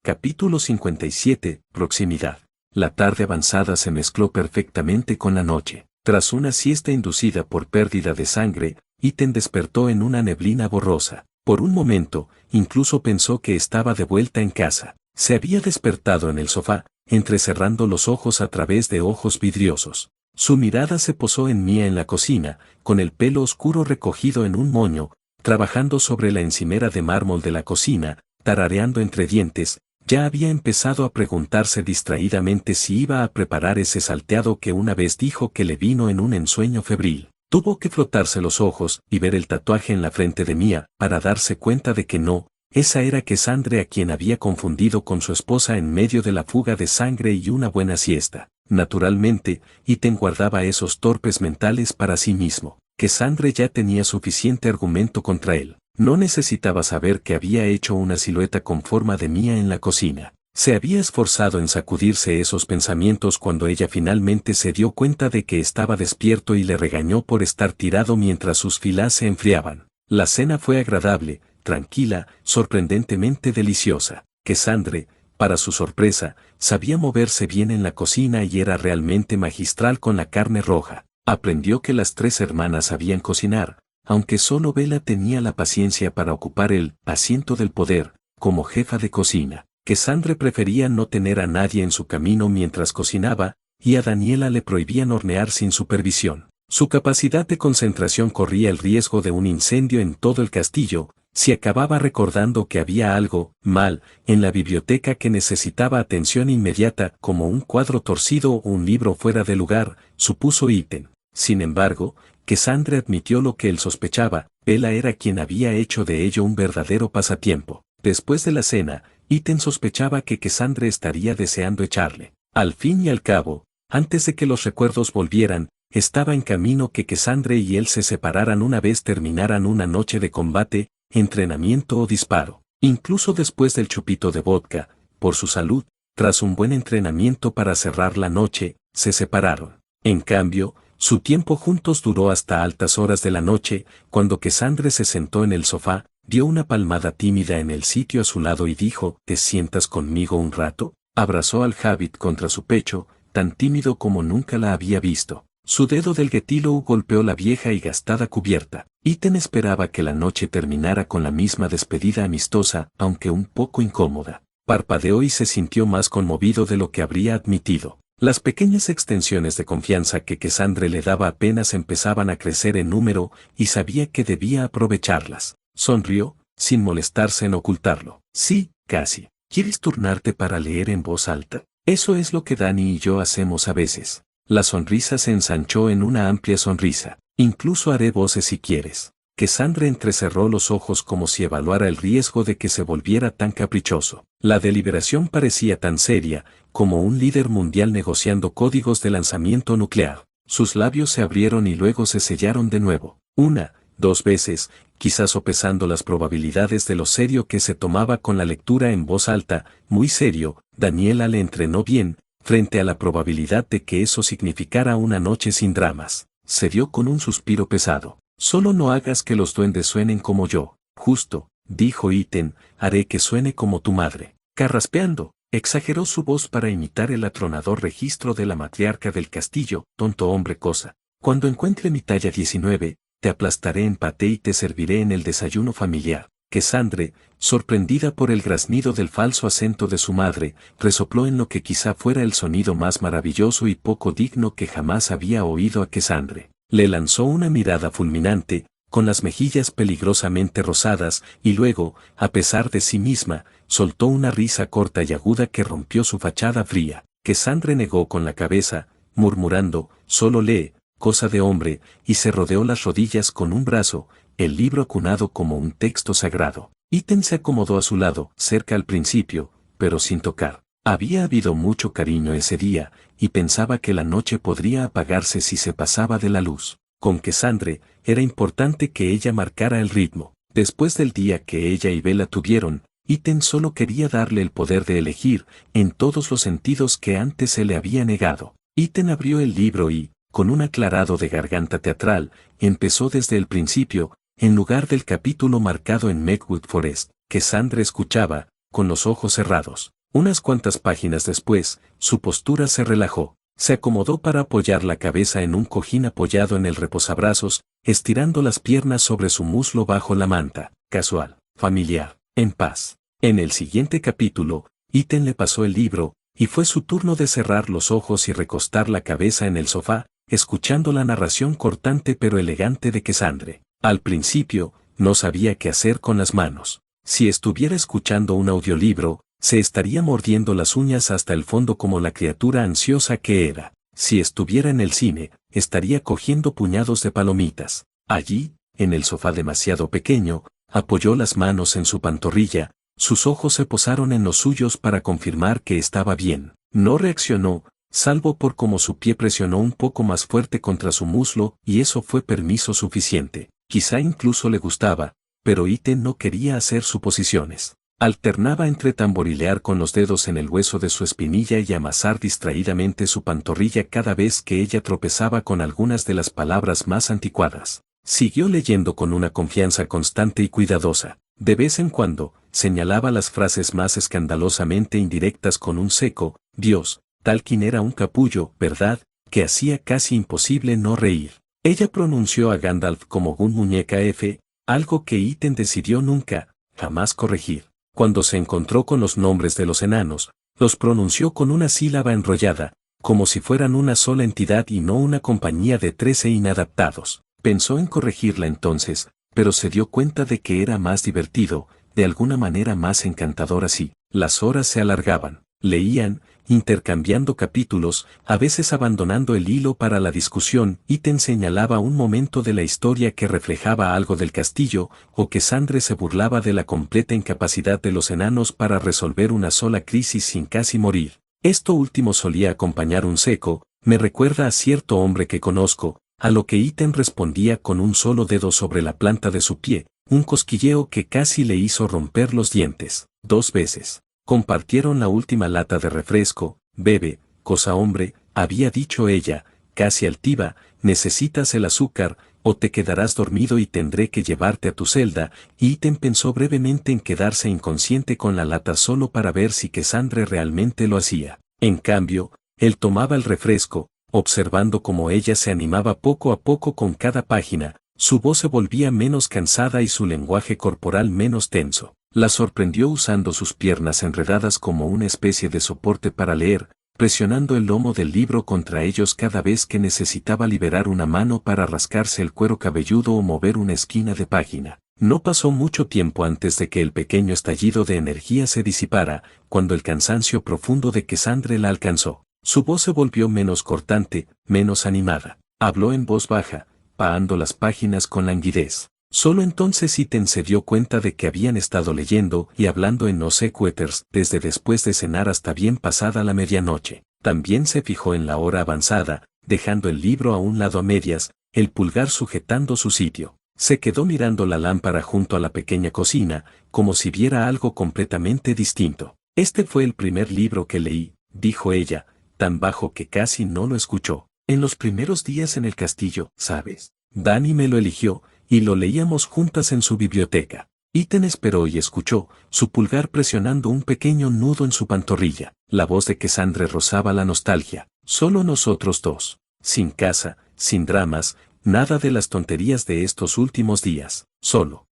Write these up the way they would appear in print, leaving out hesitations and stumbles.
Capítulo 57. Proximidad. La tarde avanzada se mezcló perfectamente con la noche. Tras una siesta inducida por pérdida de sangre, Ethan despertó en una neblina borrosa. Por un momento, incluso pensó que estaba de vuelta en casa. Se había despertado en el sofá, entrecerrando los ojos a través de ojos vidriosos. Su mirada se posó en Mia en la cocina, con el pelo oscuro recogido en un moño, trabajando sobre la encimera de mármol de la cocina, tarareando entre dientes. Ya había empezado a preguntarse distraídamente si iba a preparar ese salteado que una vez dijo que le vino en un ensueño febril. Tuvo que frotarse los ojos y ver el tatuaje en la frente de Mia para darse cuenta de que no, esa era Cassandre a quien había confundido con su esposa en medio de la fuga de sangre y una buena siesta. Naturalmente, Ethan guardaba esos torpes mentales para sí mismo. Cassandre ya tenía suficiente argumento contra él. No necesitaba saber que había hecho una silueta con forma de Mia en la cocina. Se había esforzado en sacudirse esos pensamientos cuando ella finalmente se dio cuenta de que estaba despierto y le regañó por estar tirado mientras sus filas se enfriaban. La cena fue agradable, tranquila, sorprendentemente deliciosa. Cassandre, para su sorpresa, sabía moverse bien en la cocina y era realmente magistral con la carne roja. Aprendió que las tres hermanas sabían cocinar, aunque solo Bella tenía la paciencia para ocupar el asiento del poder, como jefa de cocina. Cassandre prefería no tener a nadie en su camino mientras cocinaba, y a Daniela le prohibían hornear sin supervisión. Su capacidad de concentración corría el riesgo de un incendio en todo el castillo, si acababa recordando que había algo mal en la biblioteca que necesitaba atención inmediata, como un cuadro torcido o un libro fuera de lugar, supuso Ethan. Sin embargo, Cassandre admitió lo que él sospechaba, Bella era quien había hecho de ello un verdadero pasatiempo. Después de la cena, Ethan sospechaba que Cassandre estaría deseando echarle. Al fin y al cabo, antes de que los recuerdos volvieran, estaba en camino que Cassandre y él se separaran una vez terminaran una noche de combate, entrenamiento o disparo. Incluso después del chupito de vodka, por su salud, tras un buen entrenamiento para cerrar la noche, se separaron. En cambio, su tiempo juntos duró hasta altas horas de la noche, cuando Cassandre se sentó en el sofá, dio una palmada tímida en el sitio a su lado y dijo, ¿te sientas conmigo un rato? Abrazó al Hobbit contra su pecho, tan tímido como nunca la había visto. Su dedo delguetilo golpeó la vieja y gastada cubierta. Ethan esperaba que la noche terminara con la misma despedida amistosa, aunque un poco incómoda. Parpadeó y se sintió más conmovido de lo que habría admitido. Las pequeñas extensiones de confianza que Cassandre le daba apenas empezaban a crecer en número y sabía que debía aprovecharlas. Sonrió, sin molestarse en ocultarlo. Sí, casi. ¿Quieres turnarte para leer en voz alta? Eso es lo que Dani y yo hacemos a veces. La sonrisa se ensanchó en una amplia sonrisa. Incluso haré voces si quieres. Cassandre entrecerró los ojos como si evaluara el riesgo de que se volviera tan caprichoso. La deliberación parecía tan seria, como un líder mundial negociando códigos de lanzamiento nuclear. Sus labios se abrieron y luego se sellaron de nuevo. Una, dos veces, quizás sopesando las probabilidades de lo serio que se tomaba con la lectura en voz alta, muy serio. Daniela le entrenó bien, frente a la probabilidad de que eso significara una noche sin dramas. Se dio con un suspiro pesado. Solo no hagas que los duendes suenen como yo. Justo, dijo Ethan, haré que suene como tu madre. Carraspeando, exageró su voz para imitar el atronador registro de la matriarca del castillo, tonto hombre cosa. Cuando encuentre mi talla 19, te aplastaré en paté y te serviré en el desayuno familiar. Cassandre, sorprendida por el graznido del falso acento de su madre, resopló en lo que quizá fuera el sonido más maravilloso y poco digno que jamás había oído a Cassandre. Le lanzó una mirada fulminante, con las mejillas peligrosamente rosadas, y luego, a pesar de sí misma, soltó una risa corta y aguda que rompió su fachada fría. Cassandre negó con la cabeza, murmurando, solo lee, cosa de hombre, y se rodeó las rodillas con un brazo, el libro acunado como un texto sagrado. Ethan se acomodó a su lado, cerca al principio, pero sin tocar. Había habido mucho cariño ese día, y pensaba que la noche podría apagarse si se pasaba de la luz. Con Cassandre, era importante que ella marcara el ritmo. Después del día que ella y Bella tuvieron, Ethan solo quería darle el poder de elegir, en todos los sentidos que antes se le había negado. Ethan abrió el libro y, con un aclarado de garganta teatral, empezó desde el principio, en lugar del capítulo marcado en Megwood Forest. Cassandre escuchaba, con los ojos cerrados. Unas cuantas páginas después, su postura se relajó. Se acomodó para apoyar la cabeza en un cojín apoyado en el reposabrazos, estirando las piernas sobre su muslo bajo la manta. Casual, familiar, en paz. En el siguiente capítulo, Ethan le pasó el libro, y fue su turno de cerrar los ojos y recostar la cabeza en el sofá, escuchando la narración cortante pero elegante de Cassandre. Al principio, no sabía qué hacer con las manos. Si estuviera escuchando un audiolibro, se estaría mordiendo las uñas hasta el fondo como la criatura ansiosa que era. Si estuviera en el cine, estaría cogiendo puñados de palomitas. Allí, en el sofá demasiado pequeño, apoyó las manos en su pantorrilla, sus ojos se posaron en los suyos para confirmar que estaba bien. No reaccionó, salvo por cómo su pie presionó un poco más fuerte contra su muslo, y eso fue permiso suficiente. Quizá incluso le gustaba, pero Ethan no quería hacer suposiciones. Alternaba entre tamborilear con los dedos en el hueso de su espinilla y amasar distraídamente su pantorrilla cada vez que ella tropezaba con algunas de las palabras más anticuadas. Siguió leyendo con una confianza constante y cuidadosa. De vez en cuando, señalaba las frases más escandalosamente indirectas con un seco, Dios, Tolkien era un capullo, ¿verdad?, que hacía casi imposible no reír. Ella pronunció a Gandalf como un muñeca F, algo que Ethan decidió nunca, jamás corregir. Cuando se encontró con los nombres de los enanos, los pronunció con una sílaba enrollada, como si fueran una sola entidad y no una compañía de 13 inadaptados. Pensó en corregirla entonces, pero se dio cuenta de que era más divertido, de alguna manera más encantador así. Las horas se alargaban. Leían, intercambiando capítulos, a veces abandonando el hilo para la discusión. Ethan señalaba un momento de la historia que reflejaba algo del castillo, o que Cassandre se burlaba de la completa incapacidad de los enanos para resolver una sola crisis sin casi morir. Esto último solía acompañar un seco, me recuerda a cierto hombre que conozco, a lo que Ethan respondía con un solo dedo sobre la planta de su pie, un cosquilleo que casi le hizo romper los dientes. 2 veces. Compartieron la última lata de refresco. Bebe, cosa hombre, había dicho ella, casi altiva, necesitas el azúcar, o te quedarás dormido y tendré que llevarte a tu celda. Y Ethan pensó brevemente en quedarse inconsciente con la lata solo para ver si Cassandre realmente lo hacía. En cambio, él tomaba el refresco, observando cómo ella se animaba poco a poco con cada página, su voz se volvía menos cansada y su lenguaje corporal menos tenso. La sorprendió usando sus piernas enredadas como una especie de soporte para leer, presionando el lomo del libro contra ellos cada vez que necesitaba liberar una mano para rascarse el cuero cabelludo o mover una esquina de página. No pasó mucho tiempo antes de que el pequeño estallido de energía se disipara, cuando el cansancio profundo de Cassandre la alcanzó. Su voz se volvió menos cortante, menos animada. Habló en voz baja, paando las páginas con languidez. Solo entonces Ethan se dio cuenta de que habían estado leyendo y hablando en no sequiturs desde después de cenar hasta bien pasada la medianoche. También se fijó en la hora avanzada, dejando el libro a un lado a medias, el pulgar sujetando su sitio. Se quedó mirando la lámpara junto a la pequeña cocina, como si viera algo completamente distinto. Este fue el primer libro que leí, dijo ella, tan bajo que casi no lo escuchó. En los primeros días en el castillo, ¿sabes? Dani me lo eligió, y lo leíamos juntas en su biblioteca. Ethan esperó y escuchó, su pulgar presionando un pequeño nudo en su pantorrilla. La voz de Cassandre rozaba la nostalgia. Solo nosotros dos. Sin casa, sin dramas, nada de las tonterías de estos últimos días. Solo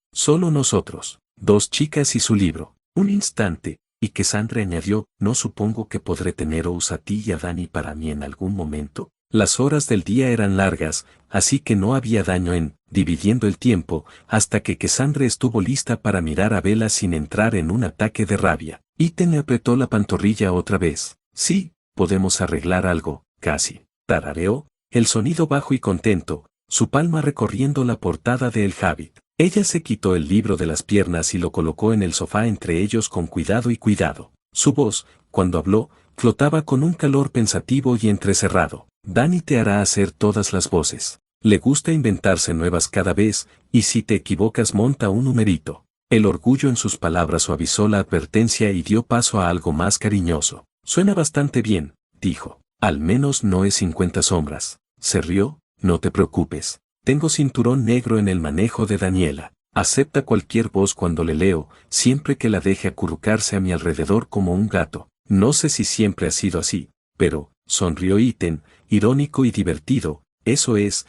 nosotros. 2 chicas y su libro. Un instante, y Cassandre añadió, no supongo que podré teneros a ti y a Dani para mí en algún momento. Las horas del día eran largas, así que no había daño en, dividiendo el tiempo, hasta que Cassandre estuvo lista para mirar a Bella sin entrar en un ataque de rabia. Ethan le apretó la pantorrilla otra vez. Sí, podemos arreglar algo, casi. Tarareó, el sonido bajo y contento, su palma recorriendo la portada de El Hobbit. Ella se quitó el libro de las piernas y lo colocó en el sofá entre ellos con cuidado y cuidado. Su voz, cuando habló, flotaba con un calor pensativo y entrecerrado. Dani te hará hacer todas las voces. Le gusta inventarse nuevas cada vez, y si te equivocas monta un numerito. El orgullo en sus palabras suavizó la advertencia y dio paso a algo más cariñoso. Suena bastante bien, dijo. Al menos no es 50 sombras. Se rió, no te preocupes. Tengo cinturón negro en el manejo de Daniela. Acepta cualquier voz cuando le leo, siempre que la deje acurrucarse a mi alrededor como un gato. No sé si siempre ha sido así, pero, sonrió Iten, irónico y divertido, eso es,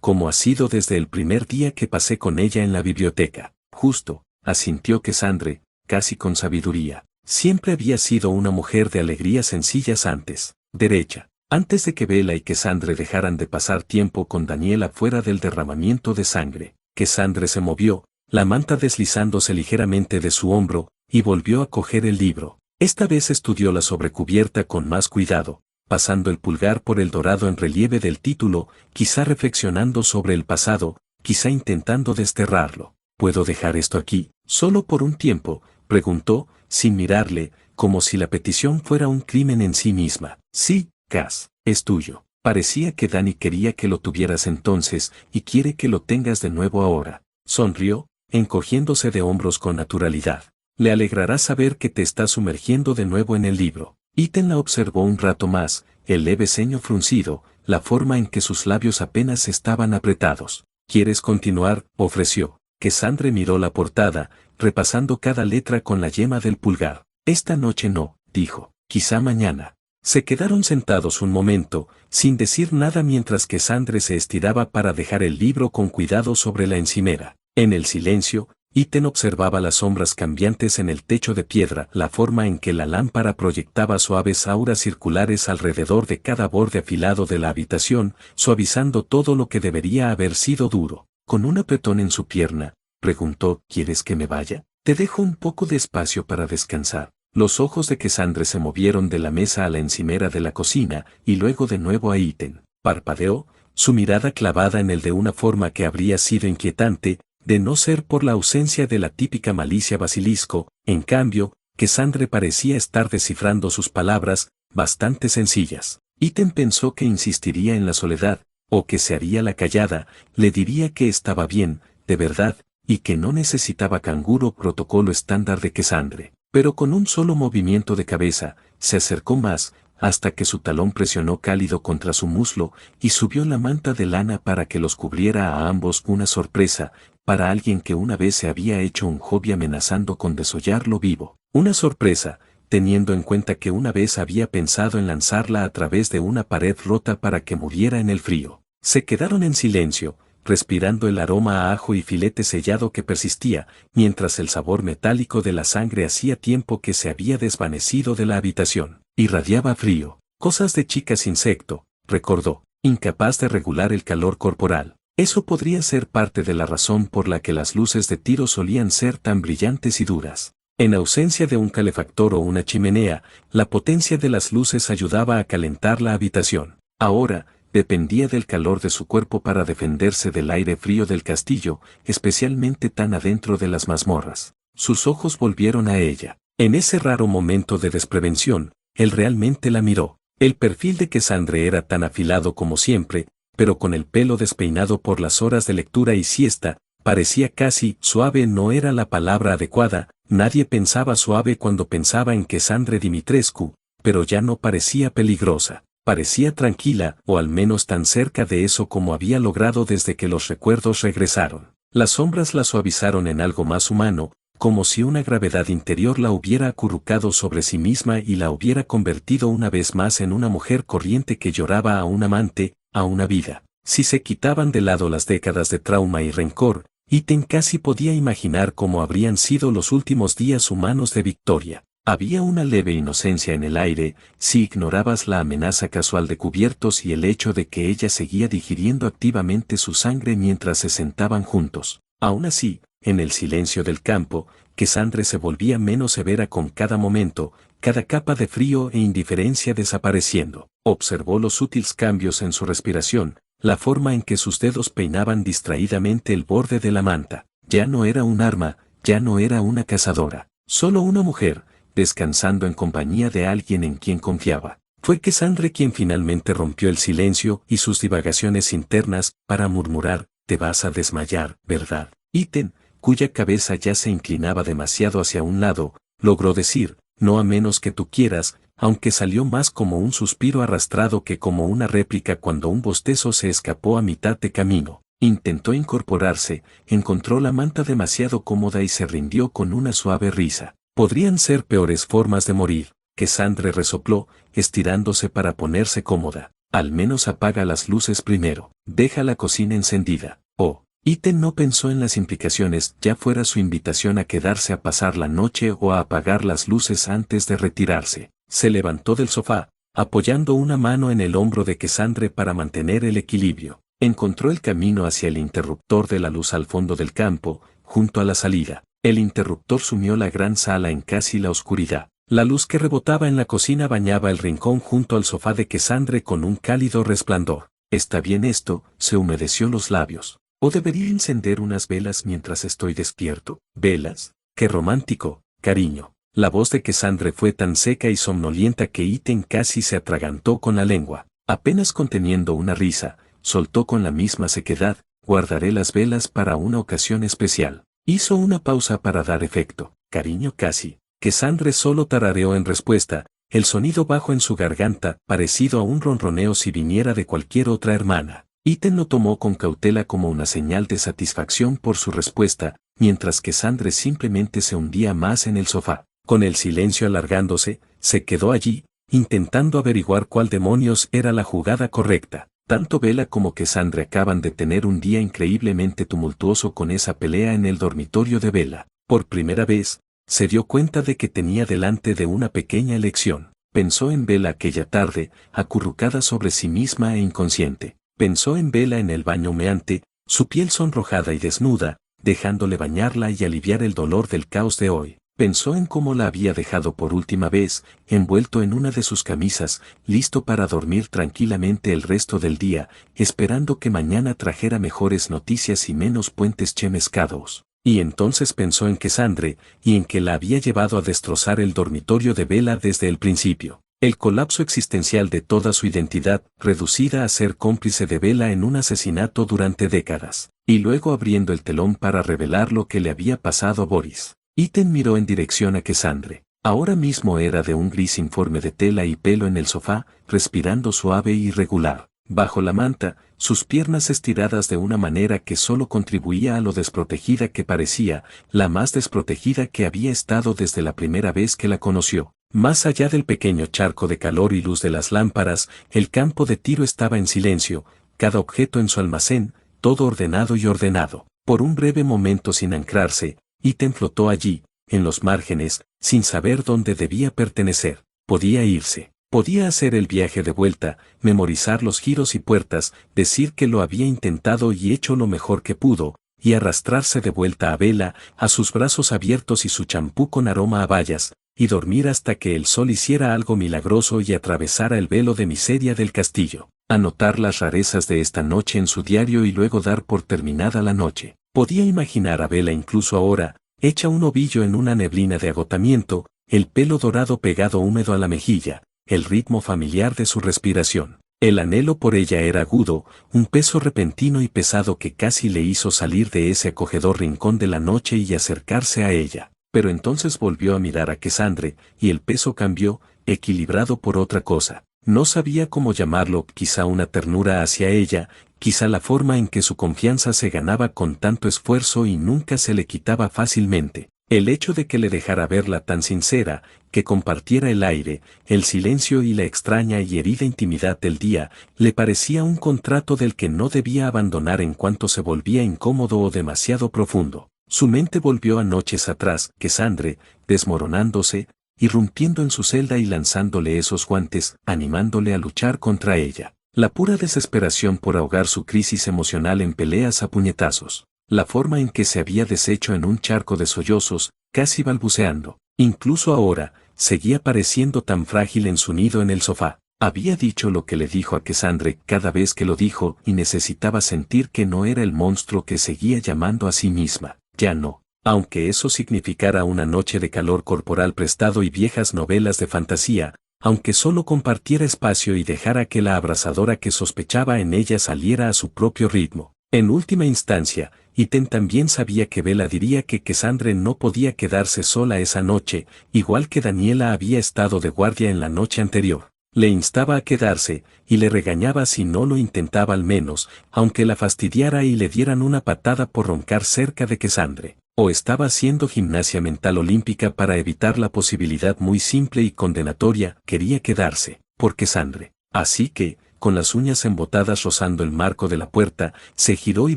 como ha sido desde el primer día que pasé con ella en la biblioteca. Justo, asintió Cassandre, casi con sabiduría. Siempre había sido una mujer de alegrías sencillas antes. Derecha. Antes de que Bella y Cassandre dejaran de pasar tiempo con Daniela fuera del derramamiento de sangre, Cassandre se movió, la manta deslizándose ligeramente de su hombro, y volvió a coger el libro. Esta vez estudió la sobrecubierta con más cuidado, pasando el pulgar por el dorado en relieve del título, quizá reflexionando sobre el pasado, quizá intentando desterrarlo. ¿Puedo dejar esto aquí, solo por un tiempo?, preguntó, sin mirarle, como si la petición fuera un crimen en sí misma. Sí, Cass, es tuyo. Parecía que Dani quería que lo tuvieras entonces, y quiere que lo tengas de nuevo ahora. Sonrió, encogiéndose de hombros con naturalidad. Le alegrará saber que te estás sumergiendo de nuevo en el libro. Iten la observó un rato más, el leve ceño fruncido, la forma en que sus labios apenas estaban apretados. ¿Quieres continuar?, ofreció. Cassandre miró la portada, repasando cada letra con la yema del pulgar. Esta noche no, dijo. Quizá mañana. Se quedaron sentados un momento, sin decir nada mientras Cassandre se estiraba para dejar el libro con cuidado sobre la encimera. En el silencio, Iten observaba las sombras cambiantes en el techo de piedra, la forma en que la lámpara proyectaba suaves auras circulares alrededor de cada borde afilado de la habitación, suavizando todo lo que debería haber sido duro. Con un apretón en su pierna, preguntó, ¿quieres que me vaya? Te dejo un poco de espacio para descansar. Los ojos de Cassandre se movieron de la mesa a la encimera de la cocina, y luego de nuevo a Iten. Parpadeó, su mirada clavada en el de una forma que habría sido inquietante, de no ser por la ausencia de la típica malicia basilisco. En cambio, Cassandre parecía estar descifrando sus palabras, bastante sencillas. Iten pensó que insistiría en la soledad, o que se haría la callada, le diría que estaba bien, de verdad, y que no necesitaba canguro protocolo estándar de Cassandre. Pero con un solo movimiento de cabeza, se acercó más, hasta que su talón presionó cálido contra su muslo, y subió la manta de lana para que los cubriera a ambos. Una sorpresa, para alguien que una vez se había hecho un hobby amenazando con desollarlo vivo. Una sorpresa, teniendo en cuenta que una vez había pensado en lanzarla a través de una pared rota para que muriera en el frío. Se quedaron en silencio, respirando el aroma a ajo y filete sellado que persistía, mientras el sabor metálico de la sangre hacía tiempo que se había desvanecido de la habitación. Irradiaba frío. Cosas de chicas insecto, recordó, incapaz de regular el calor corporal. Eso podría ser parte de la razón por la que las luces de tiro solían ser tan brillantes y duras. En ausencia de un calefactor o una chimenea, la potencia de las luces ayudaba a calentar la habitación. Ahora, dependía del calor de su cuerpo para defenderse del aire frío del castillo, especialmente tan adentro de las mazmorras. Sus ojos volvieron a ella. En ese raro momento de desprevención, él realmente la miró. El perfil de Cassandre era tan afilado como siempre, pero con el pelo despeinado por las horas de lectura y siesta, parecía casi suave. No era la palabra adecuada, nadie pensaba suave cuando pensaba en Cassandre Dimitrescu, pero ya no parecía peligrosa. Parecía tranquila, o al menos tan cerca de eso como había logrado desde que los recuerdos regresaron. Las sombras la suavizaron en algo más humano, como si una gravedad interior la hubiera acurrucado sobre sí misma y la hubiera convertido una vez más en una mujer corriente que lloraba a un amante, a una vida. Si se quitaban de lado las décadas de trauma y rencor, Iten casi podía imaginar cómo habrían sido los últimos días humanos de Victoria. Había una leve inocencia en el aire, si ignorabas la amenaza casual de cubiertos y el hecho de que ella seguía digiriendo activamente su sangre mientras se sentaban juntos. Aún así, en el silencio del campo, Cassandre se volvía menos severa con cada momento, cada capa de frío e indiferencia desapareciendo. Observó los sutiles cambios en su respiración, la forma en que sus dedos peinaban distraídamente el borde de la manta. Ya no era un arma, ya no era una cazadora, solo una mujer, descansando en compañía de alguien en quien confiaba. Fue Cassandre quien finalmente rompió el silencio y sus divagaciones internas para murmurar, te vas a desmayar, ¿verdad? Iten, cuya cabeza ya se inclinaba demasiado hacia un lado, logró decir, no a menos que tú quieras, aunque salió más como un suspiro arrastrado que como una réplica cuando un bostezo se escapó a mitad de camino. Intentó incorporarse, encontró la manta demasiado cómoda y se rindió con una suave risa. Podrían ser peores formas de morir, Cassandre resopló, estirándose para ponerse cómoda. Al menos apaga las luces primero. Deja la cocina encendida. Oh. Ethan no pensó en las implicaciones, ya fuera su invitación a quedarse a pasar la noche o a apagar las luces antes de retirarse. Se levantó del sofá, apoyando una mano en el hombro de Cassandre para mantener el equilibrio. Encontró el camino hacia el interruptor de la luz al fondo del campo, junto a la salida. El interruptor sumió la gran sala en casi la oscuridad. La luz que rebotaba en la cocina bañaba el rincón junto al sofá de Cassandre con un cálido resplandor. ¿Está bien esto? Se humedeció los labios. ¿O debería encender unas velas mientras estoy despierto? ¿Velas? ¡Qué romántico, cariño! La voz de Cassandre fue tan seca y somnolienta que Ethan casi se atragantó con la lengua. Apenas conteniendo una risa, soltó con la misma sequedad, guardaré las velas para una ocasión especial. Hizo una pausa para dar efecto. Cariño casi. Cassandre solo tarareó en respuesta, el sonido bajo en su garganta, parecido a un ronroneo si viniera de cualquier otra hermana. Ethan lo tomó con cautela como una señal de satisfacción por su respuesta, mientras que Cassandre simplemente se hundía más en el sofá. Con el silencio alargándose, se quedó allí, intentando averiguar cuál demonios era la jugada correcta. Tanto Bella como Cassandre acaban de tener un día increíblemente tumultuoso con esa pelea en el dormitorio de Bella. Por primera vez, se dio cuenta de que tenía delante de una pequeña elección. Pensó en Bella aquella tarde, acurrucada sobre sí misma e inconsciente. Pensó en Bella en el baño humeante, su piel sonrojada y desnuda, dejándole bañarla y aliviar el dolor del caos de hoy. Pensó en cómo la había dejado por última vez, envuelto en una de sus camisas, listo para dormir tranquilamente el resto del día, esperando que mañana trajera mejores noticias y menos puentes chemescados. Y entonces pensó en Cassandre, y en que la había llevado a destrozar el dormitorio de Bella desde el principio. El colapso existencial de toda su identidad, reducida a ser cómplice de Bella en un asesinato durante décadas, y luego abriendo el telón para revelar lo que le había pasado a Boris. Ethan miró en dirección a Cassandre. Ahora mismo era de un gris informe de tela y pelo en el sofá, respirando suave y regular. Bajo la manta, sus piernas estiradas de una manera que solo contribuía a lo desprotegida que parecía, la más desprotegida que había estado desde la primera vez que la conoció. Más allá del pequeño charco de calor y luz de las lámparas, el campo de tiro estaba en silencio, cada objeto en su almacén, todo ordenado y ordenado. Por un breve momento sin anclarse, Ethan flotó allí, en los márgenes, sin saber dónde debía pertenecer. Podía irse. Podía hacer el viaje de vuelta, memorizar los giros y puertas, decir que lo había intentado y hecho lo mejor que pudo, y arrastrarse de vuelta a Bella, a sus brazos abiertos y su champú con aroma a bayas, y dormir hasta que el sol hiciera algo milagroso y atravesara el velo de miseria del castillo. Anotar las rarezas de esta noche en su diario y luego dar por terminada la noche. Podía imaginar a Bella incluso ahora, hecha un ovillo en una neblina de agotamiento, el pelo dorado pegado húmedo a la mejilla, el ritmo familiar de su respiración. El anhelo por ella era agudo, un peso repentino y pesado que casi le hizo salir de ese acogedor rincón de la noche y acercarse a ella. Pero entonces volvió a mirar a Cassandre, y el peso cambió, equilibrado por otra cosa. No sabía cómo llamarlo, quizá una ternura hacia ella, quizá la forma en que su confianza se ganaba con tanto esfuerzo y nunca se le quitaba fácilmente. El hecho de que le dejara verla tan sincera, que compartiera el aire, el silencio y la extraña y herida intimidad del día, le parecía un contrato del que no debía abandonar en cuanto se volvía incómodo o demasiado profundo. Su mente volvió a noches atrás, Cassandre, desmoronándose, irrumpiendo en su celda y lanzándole esos guantes, animándole a luchar contra ella. La pura desesperación por ahogar su crisis emocional en peleas a puñetazos. La forma en que se había deshecho en un charco de sollozos, casi balbuceando. Incluso ahora, seguía pareciendo tan frágil en su nido en el sofá. Había dicho lo que le dijo a Cassandre cada vez que lo dijo y necesitaba sentir que no era el monstruo que seguía llamando a sí misma. Ya no. Aunque eso significara una noche de calor corporal prestado y viejas novelas de fantasía, aunque solo compartiera espacio y dejara que la abrasadora que sospechaba en ella saliera a su propio ritmo. En última instancia, Ethan también sabía que Bella diría que Cassandre no podía quedarse sola esa noche, igual que Daniela había estado de guardia en la noche anterior. Le instaba a quedarse, y le regañaba si no lo intentaba al menos, aunque la fastidiara y le dieran una patada por roncar cerca de Cassandre. O estaba haciendo gimnasia mental olímpica para evitar la posibilidad muy simple y condenatoria, quería quedarse, por Cassandre. Así que, con las uñas embotadas rozando el marco de la puerta, se giró y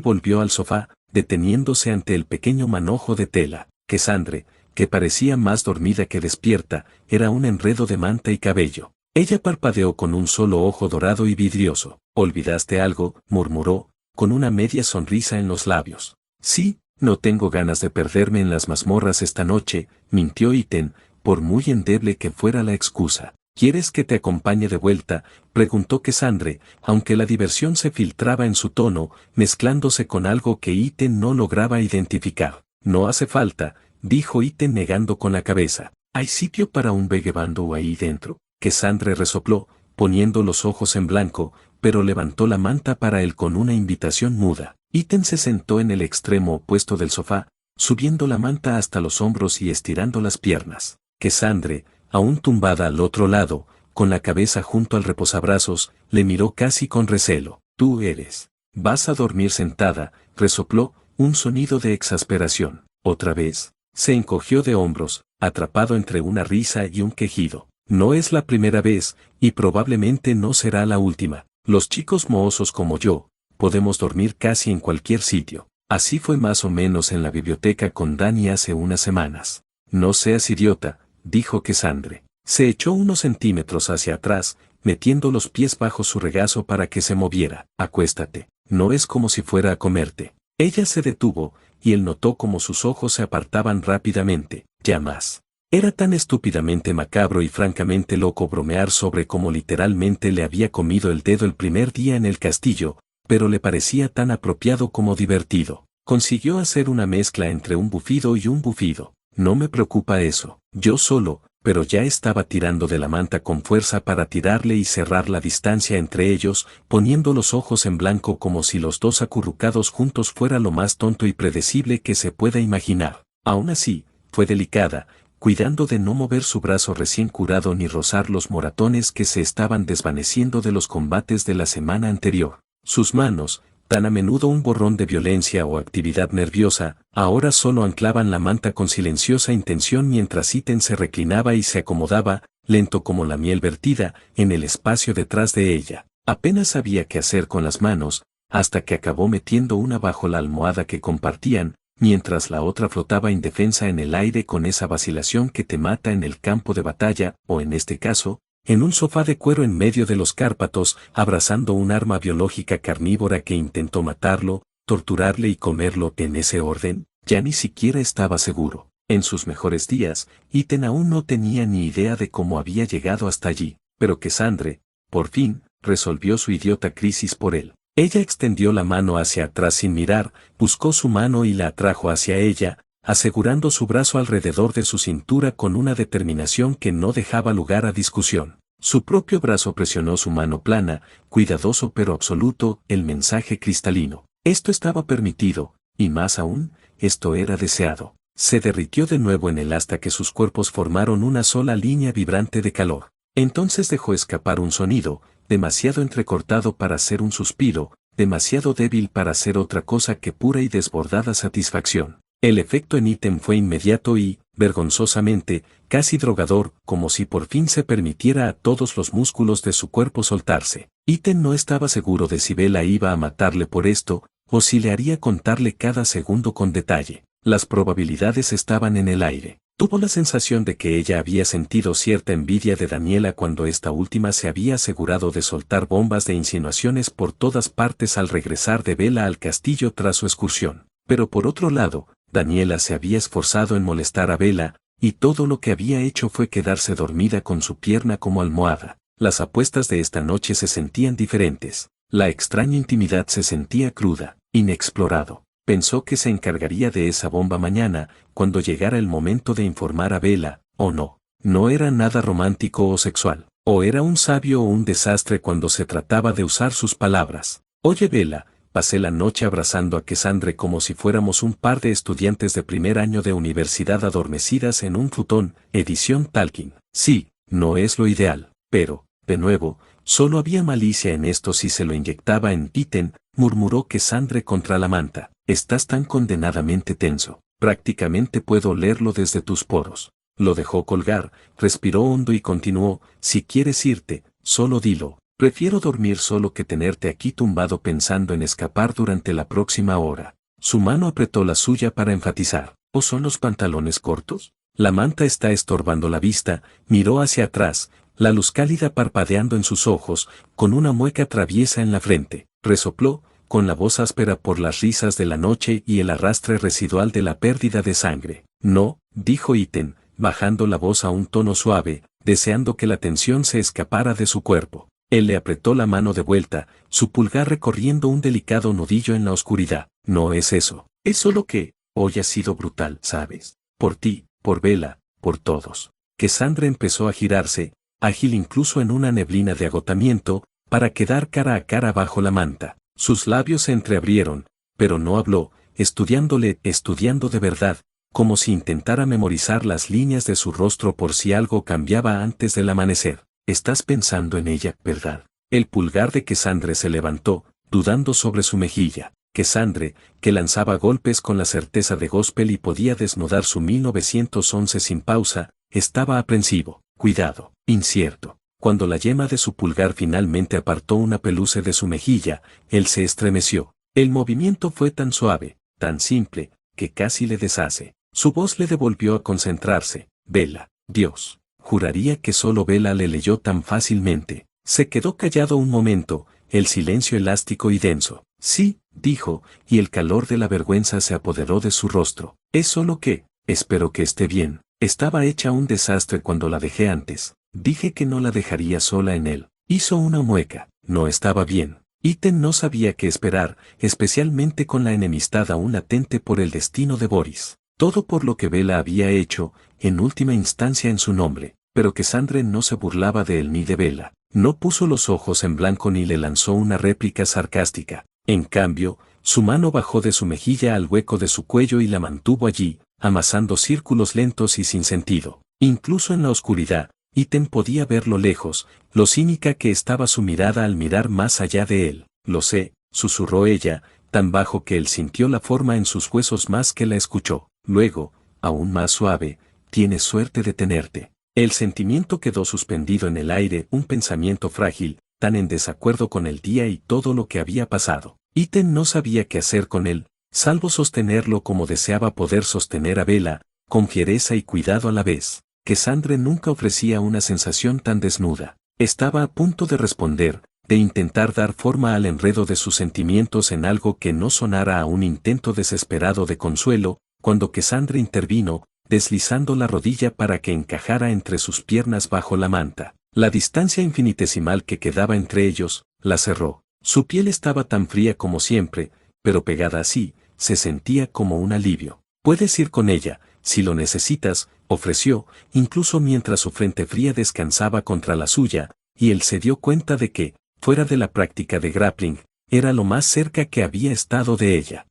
volvió al sofá, deteniéndose ante el pequeño manojo de tela. Cassandre, que parecía más dormida que despierta, era un enredo de manta y cabello. Ella parpadeó con un solo ojo dorado y vidrioso. «¿Olvidaste algo?», murmuró, con una media sonrisa en los labios. «Sí, no tengo ganas de perderme en las mazmorras esta noche», mintió Iten, por muy endeble que fuera la excusa. «¿Quieres que te acompañe de vuelta?», preguntó Cassandre, aunque la diversión se filtraba en su tono, mezclándose con algo que Iten no lograba identificar. «No hace falta», dijo Iten negando con la cabeza. «¿Hay sitio para un vagabundo ahí dentro?». Cassandre resopló, poniendo los ojos en blanco, pero levantó la manta para él con una invitación muda. Iten se sentó en el extremo opuesto del sofá, subiendo la manta hasta los hombros y estirando las piernas. Cassandre, aún tumbada al otro lado, con la cabeza junto al reposabrazos, le miró casi con recelo. «Tú eres. Vas a dormir sentada», resopló, un sonido de exasperación. «¿Otra vez?». Se encogió de hombros, atrapado entre una risa y un quejido. «No es la primera vez, y probablemente no será la última. Los chicos mohosos como yo, podemos dormir casi en cualquier sitio. Así fue más o menos en la biblioteca con Dani hace unas semanas». «No seas idiota», dijo Cassandre. Se echó unos centímetros hacia atrás, metiendo los pies bajo su regazo para que se moviera. «Acuéstate. No es como si fuera a comerte». Ella se detuvo, y él notó como sus ojos se apartaban rápidamente. «Ya más». Era tan estúpidamente macabro y francamente loco bromear sobre cómo literalmente le había comido el dedo el primer día en el castillo, pero le parecía tan apropiado como divertido. Consiguió hacer una mezcla entre un bufido y un bufido. «No me preocupa eso. Yo solo», pero ya estaba tirando de la manta con fuerza para tirarle y cerrar la distancia entre ellos, poniendo los ojos en blanco como si los dos acurrucados juntos fuera lo más tonto y predecible que se pueda imaginar. Aún así, fue delicada, cuidando de no mover su brazo recién curado ni rozar los moratones que se estaban desvaneciendo de los combates de la semana anterior. Sus manos, tan a menudo un borrón de violencia o actividad nerviosa, ahora solo anclaban la manta con silenciosa intención mientras Iten se reclinaba y se acomodaba, lento como la miel vertida, en el espacio detrás de ella. Apenas sabía qué hacer con las manos, hasta que acabó metiendo una bajo la almohada que compartían, mientras la otra flotaba indefensa en el aire con esa vacilación que te mata en el campo de batalla, o en este caso, en un sofá de cuero en medio de los Cárpatos, abrazando un arma biológica carnívora que intentó matarlo, torturarle y comerlo en ese orden. Ya ni siquiera estaba seguro. En sus mejores días, Iten aún no tenía ni idea de cómo había llegado hasta allí, pero Cassandre, por fin, resolvió su idiota crisis por él. Ella extendió la mano hacia atrás sin mirar, buscó su mano y la atrajo hacia ella, asegurando su brazo alrededor de su cintura con una determinación que no dejaba lugar a discusión. Su propio brazo presionó su mano plana, cuidadoso pero absoluto, el mensaje cristalino. Esto estaba permitido, y más aún, esto era deseado. Se derritió de nuevo en él hasta que sus cuerpos formaron una sola línea vibrante de calor. Entonces dejó escapar un sonido, demasiado entrecortado para ser un suspiro, demasiado débil para ser otra cosa que pura y desbordada satisfacción. El efecto en Iten fue inmediato y, vergonzosamente, casi drogador, como si por fin se permitiera a todos los músculos de su cuerpo soltarse. Iten no estaba seguro de si Bella iba a matarle por esto, o si le haría contarle cada segundo con detalle. Las probabilidades estaban en el aire. Tuvo la sensación de que ella había sentido cierta envidia de Daniela cuando esta última se había asegurado de soltar bombas de insinuaciones por todas partes al regresar de Bella al castillo tras su excursión. Pero por otro lado, Daniela se había esforzado en molestar a Bella, y todo lo que había hecho fue quedarse dormida con su pierna como almohada. Las apuestas de esta noche se sentían diferentes. La extraña intimidad se sentía cruda, inexplorado. Pensó que se encargaría de esa bomba mañana, cuando llegara el momento de informar a Bella, o no. No era nada romántico o sexual. O era un sabio o un desastre cuando se trataba de usar sus palabras. Oye Bella, pasé la noche abrazando a Cassandre como si fuéramos un par de estudiantes de primer año de universidad adormecidas en un futón, edición Talking. Sí, no es lo ideal, pero, De nuevo, solo había malicia en esto si se lo inyectaba en Íten, murmuró Cassandre contra la manta. Estás tan condenadamente tenso. Prácticamente puedo olerlo desde tus poros. Lo dejó colgar, respiró hondo y continuó, si quieres irte, solo dilo. Prefiero dormir solo que tenerte aquí tumbado pensando en escapar durante la próxima hora. Su mano apretó la suya para enfatizar. ¿O son los pantalones cortos? La manta está estorbando la vista, miró hacia atrás, la luz cálida parpadeando en sus ojos, con una mueca traviesa en la frente. Resopló, con la voz áspera por las risas de la noche y el arrastre residual de la pérdida de sangre. No, dijo Íten, bajando la voz a un tono suave, deseando que la tensión se escapara de su cuerpo. Él le apretó la mano de vuelta, su pulgar recorriendo un delicado nudillo en la oscuridad. No es eso. Es solo que, hoy ha sido brutal, ¿sabes? Por ti, por Bella, por todos. Cassandre empezó a girarse, ágil incluso en una neblina de agotamiento, para quedar cara a cara bajo la manta. Sus labios se entreabrieron, pero no habló, estudiando de verdad, como si intentara memorizar las líneas de su rostro por si algo cambiaba antes del amanecer. Estás pensando en ella, ¿verdad? El pulgar de Cassandre se levantó, dudando sobre su mejilla. Cassandre, que lanzaba golpes con la certeza de gospel y podía desnudar su 1911 sin pausa, estaba aprensivo, cuidado, incierto. Cuando la yema de su pulgar finalmente apartó una peluce de su mejilla, él se estremeció. El movimiento fue tan suave, tan simple, que casi le deshace. Su voz le devolvió a concentrarse. Bella, Dios, juraría que solo Bella le leyó tan fácilmente. Se quedó callado un momento, el silencio elástico y denso. Sí, dijo, y el calor de la vergüenza se apoderó de su rostro. Es solo que, espero que esté bien. Estaba hecha un desastre cuando la dejé antes. Dije que no la dejaría sola en él. Hizo una mueca. No estaba bien. Íten no sabía qué esperar, especialmente con la enemistad aún latente por el destino de Boris. Todo por lo que Bella había hecho, en última instancia en su nombre. Pero Cassandre no se burlaba de él ni de Bella. No puso los ojos en blanco ni le lanzó una réplica sarcástica. En cambio, su mano bajó de su mejilla al hueco de su cuello y la mantuvo allí, amasando círculos lentos y sin sentido. Incluso en la oscuridad, Íten podía ver lo lejos, lo cínica que estaba su mirada al mirar más allá de él. Lo sé, susurró ella, tan bajo que él sintió la forma en sus huesos más que la escuchó. Luego, aún más suave, tienes suerte de tenerte. El sentimiento quedó suspendido en el aire, un pensamiento frágil, tan en desacuerdo con el día y todo lo que había pasado. Íten no sabía qué hacer con él, salvo sostenerlo como deseaba poder sostener a Bella, con fiereza y cuidado a la vez. Cassandre nunca ofrecía una sensación tan desnuda. Estaba a punto de responder, de intentar dar forma al enredo de sus sentimientos en algo que no sonara a un intento desesperado de consuelo, cuando Cassandre intervino, deslizando la rodilla para que encajara entre sus piernas bajo la manta. La distancia infinitesimal que quedaba entre ellos, la cerró. Su piel estaba tan fría como siempre, pero pegada así, se sentía como un alivio. Puedes ir con ella, si lo necesitas, ofreció, incluso mientras su frente fría descansaba contra la suya, y él se dio cuenta de que, fuera de la práctica de grappling, era lo más cerca que había estado de ella.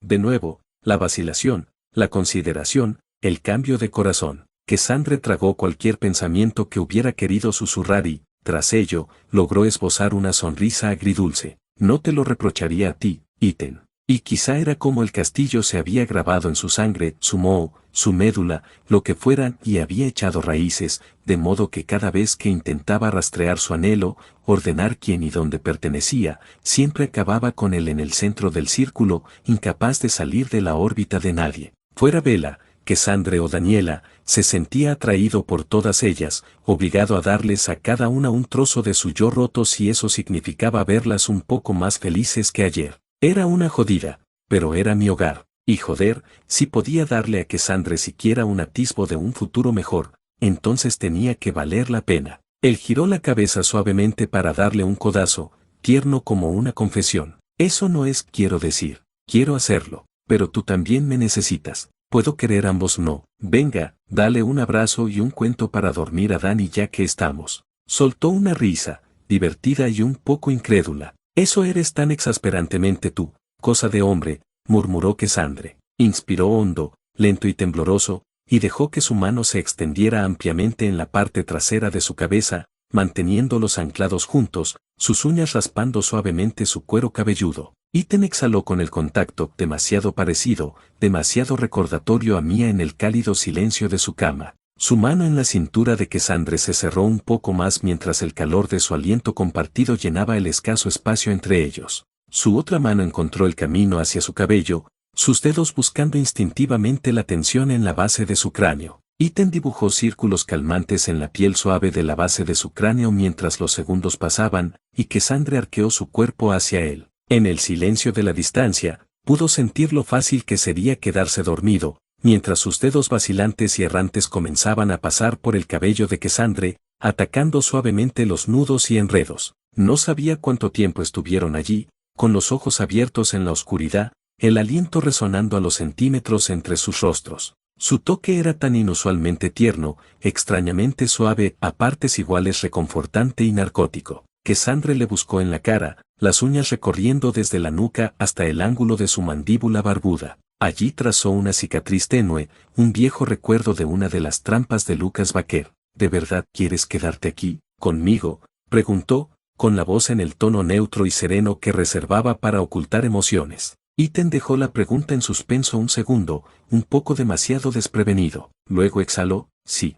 De nuevo, la vacilación, la consideración, el cambio de corazón. Cassandre tragó cualquier pensamiento que hubiera querido susurrar y, tras ello, logró esbozar una sonrisa agridulce. No te lo reprocharía a ti, Íten. Y quizá era como el castillo se había grabado en su sangre, su moho, su médula, lo que fuera, y había echado raíces, de modo que cada vez que intentaba rastrear su anhelo, ordenar quién y dónde pertenecía, siempre acababa con él en el centro del círculo, incapaz de salir de la órbita de nadie. Fuera Bella, Cassandre o Daniela, se sentía atraído por todas ellas, obligado a darles a cada una un trozo de su yo roto si eso significaba verlas un poco más felices que ayer. Era una jodida, pero era mi hogar, y joder, si podía darle a Cassandre siquiera un atisbo de un futuro mejor, entonces tenía que valer la pena. Él giró la cabeza suavemente para darle un codazo, tierno como una confesión. Eso no es quiero decir, quiero hacerlo, pero tú también me necesitas. Puedo querer ambos no. Venga, dale un abrazo y un cuento para dormir a Dani ya que estamos. Soltó una risa, divertida y un poco incrédula. Eso eres tan exasperantemente tú, cosa de hombre, murmuró Cassandre. Inspiró hondo, lento y tembloroso, y dejó que su mano se extendiera ampliamente en la parte trasera de su cabeza, manteniéndolos anclados juntos, sus uñas raspando suavemente su cuero cabelludo. Ítem exhaló con el contacto, demasiado parecido, demasiado recordatorio a Mía en el cálido silencio de su cama. Su mano en la cintura de Cassandre se cerró un poco más mientras el calor de su aliento compartido llenaba el escaso espacio entre ellos. Su otra mano encontró el camino hacia su cabello, sus dedos buscando instintivamente la tensión en la base de su cráneo. Ítem dibujó círculos calmantes en la piel suave de la base de su cráneo mientras los segundos pasaban, y Cassandre arqueó su cuerpo hacia él. En el silencio de la distancia, pudo sentir lo fácil que sería quedarse dormido, mientras sus dedos vacilantes y errantes comenzaban a pasar por el cabello de Cassandre, atacando suavemente los nudos y enredos. No sabía cuánto tiempo estuvieron allí, con los ojos abiertos en la oscuridad, el aliento resonando a los centímetros entre sus rostros. Su toque era tan inusualmente tierno, extrañamente suave, a partes iguales reconfortante y narcótico. Cassandre le buscó en la cara, las uñas recorriendo desde la nuca hasta el ángulo de su mandíbula barbuda. Allí trazó una cicatriz tenue, un viejo recuerdo de una de las trampas de Lucas Baker. ¿De verdad quieres quedarte aquí, conmigo?, preguntó, con la voz en el tono neutro y sereno que reservaba para ocultar emociones. Ítem dejó la pregunta en suspenso un segundo, un poco demasiado desprevenido. Luego exhaló, sí,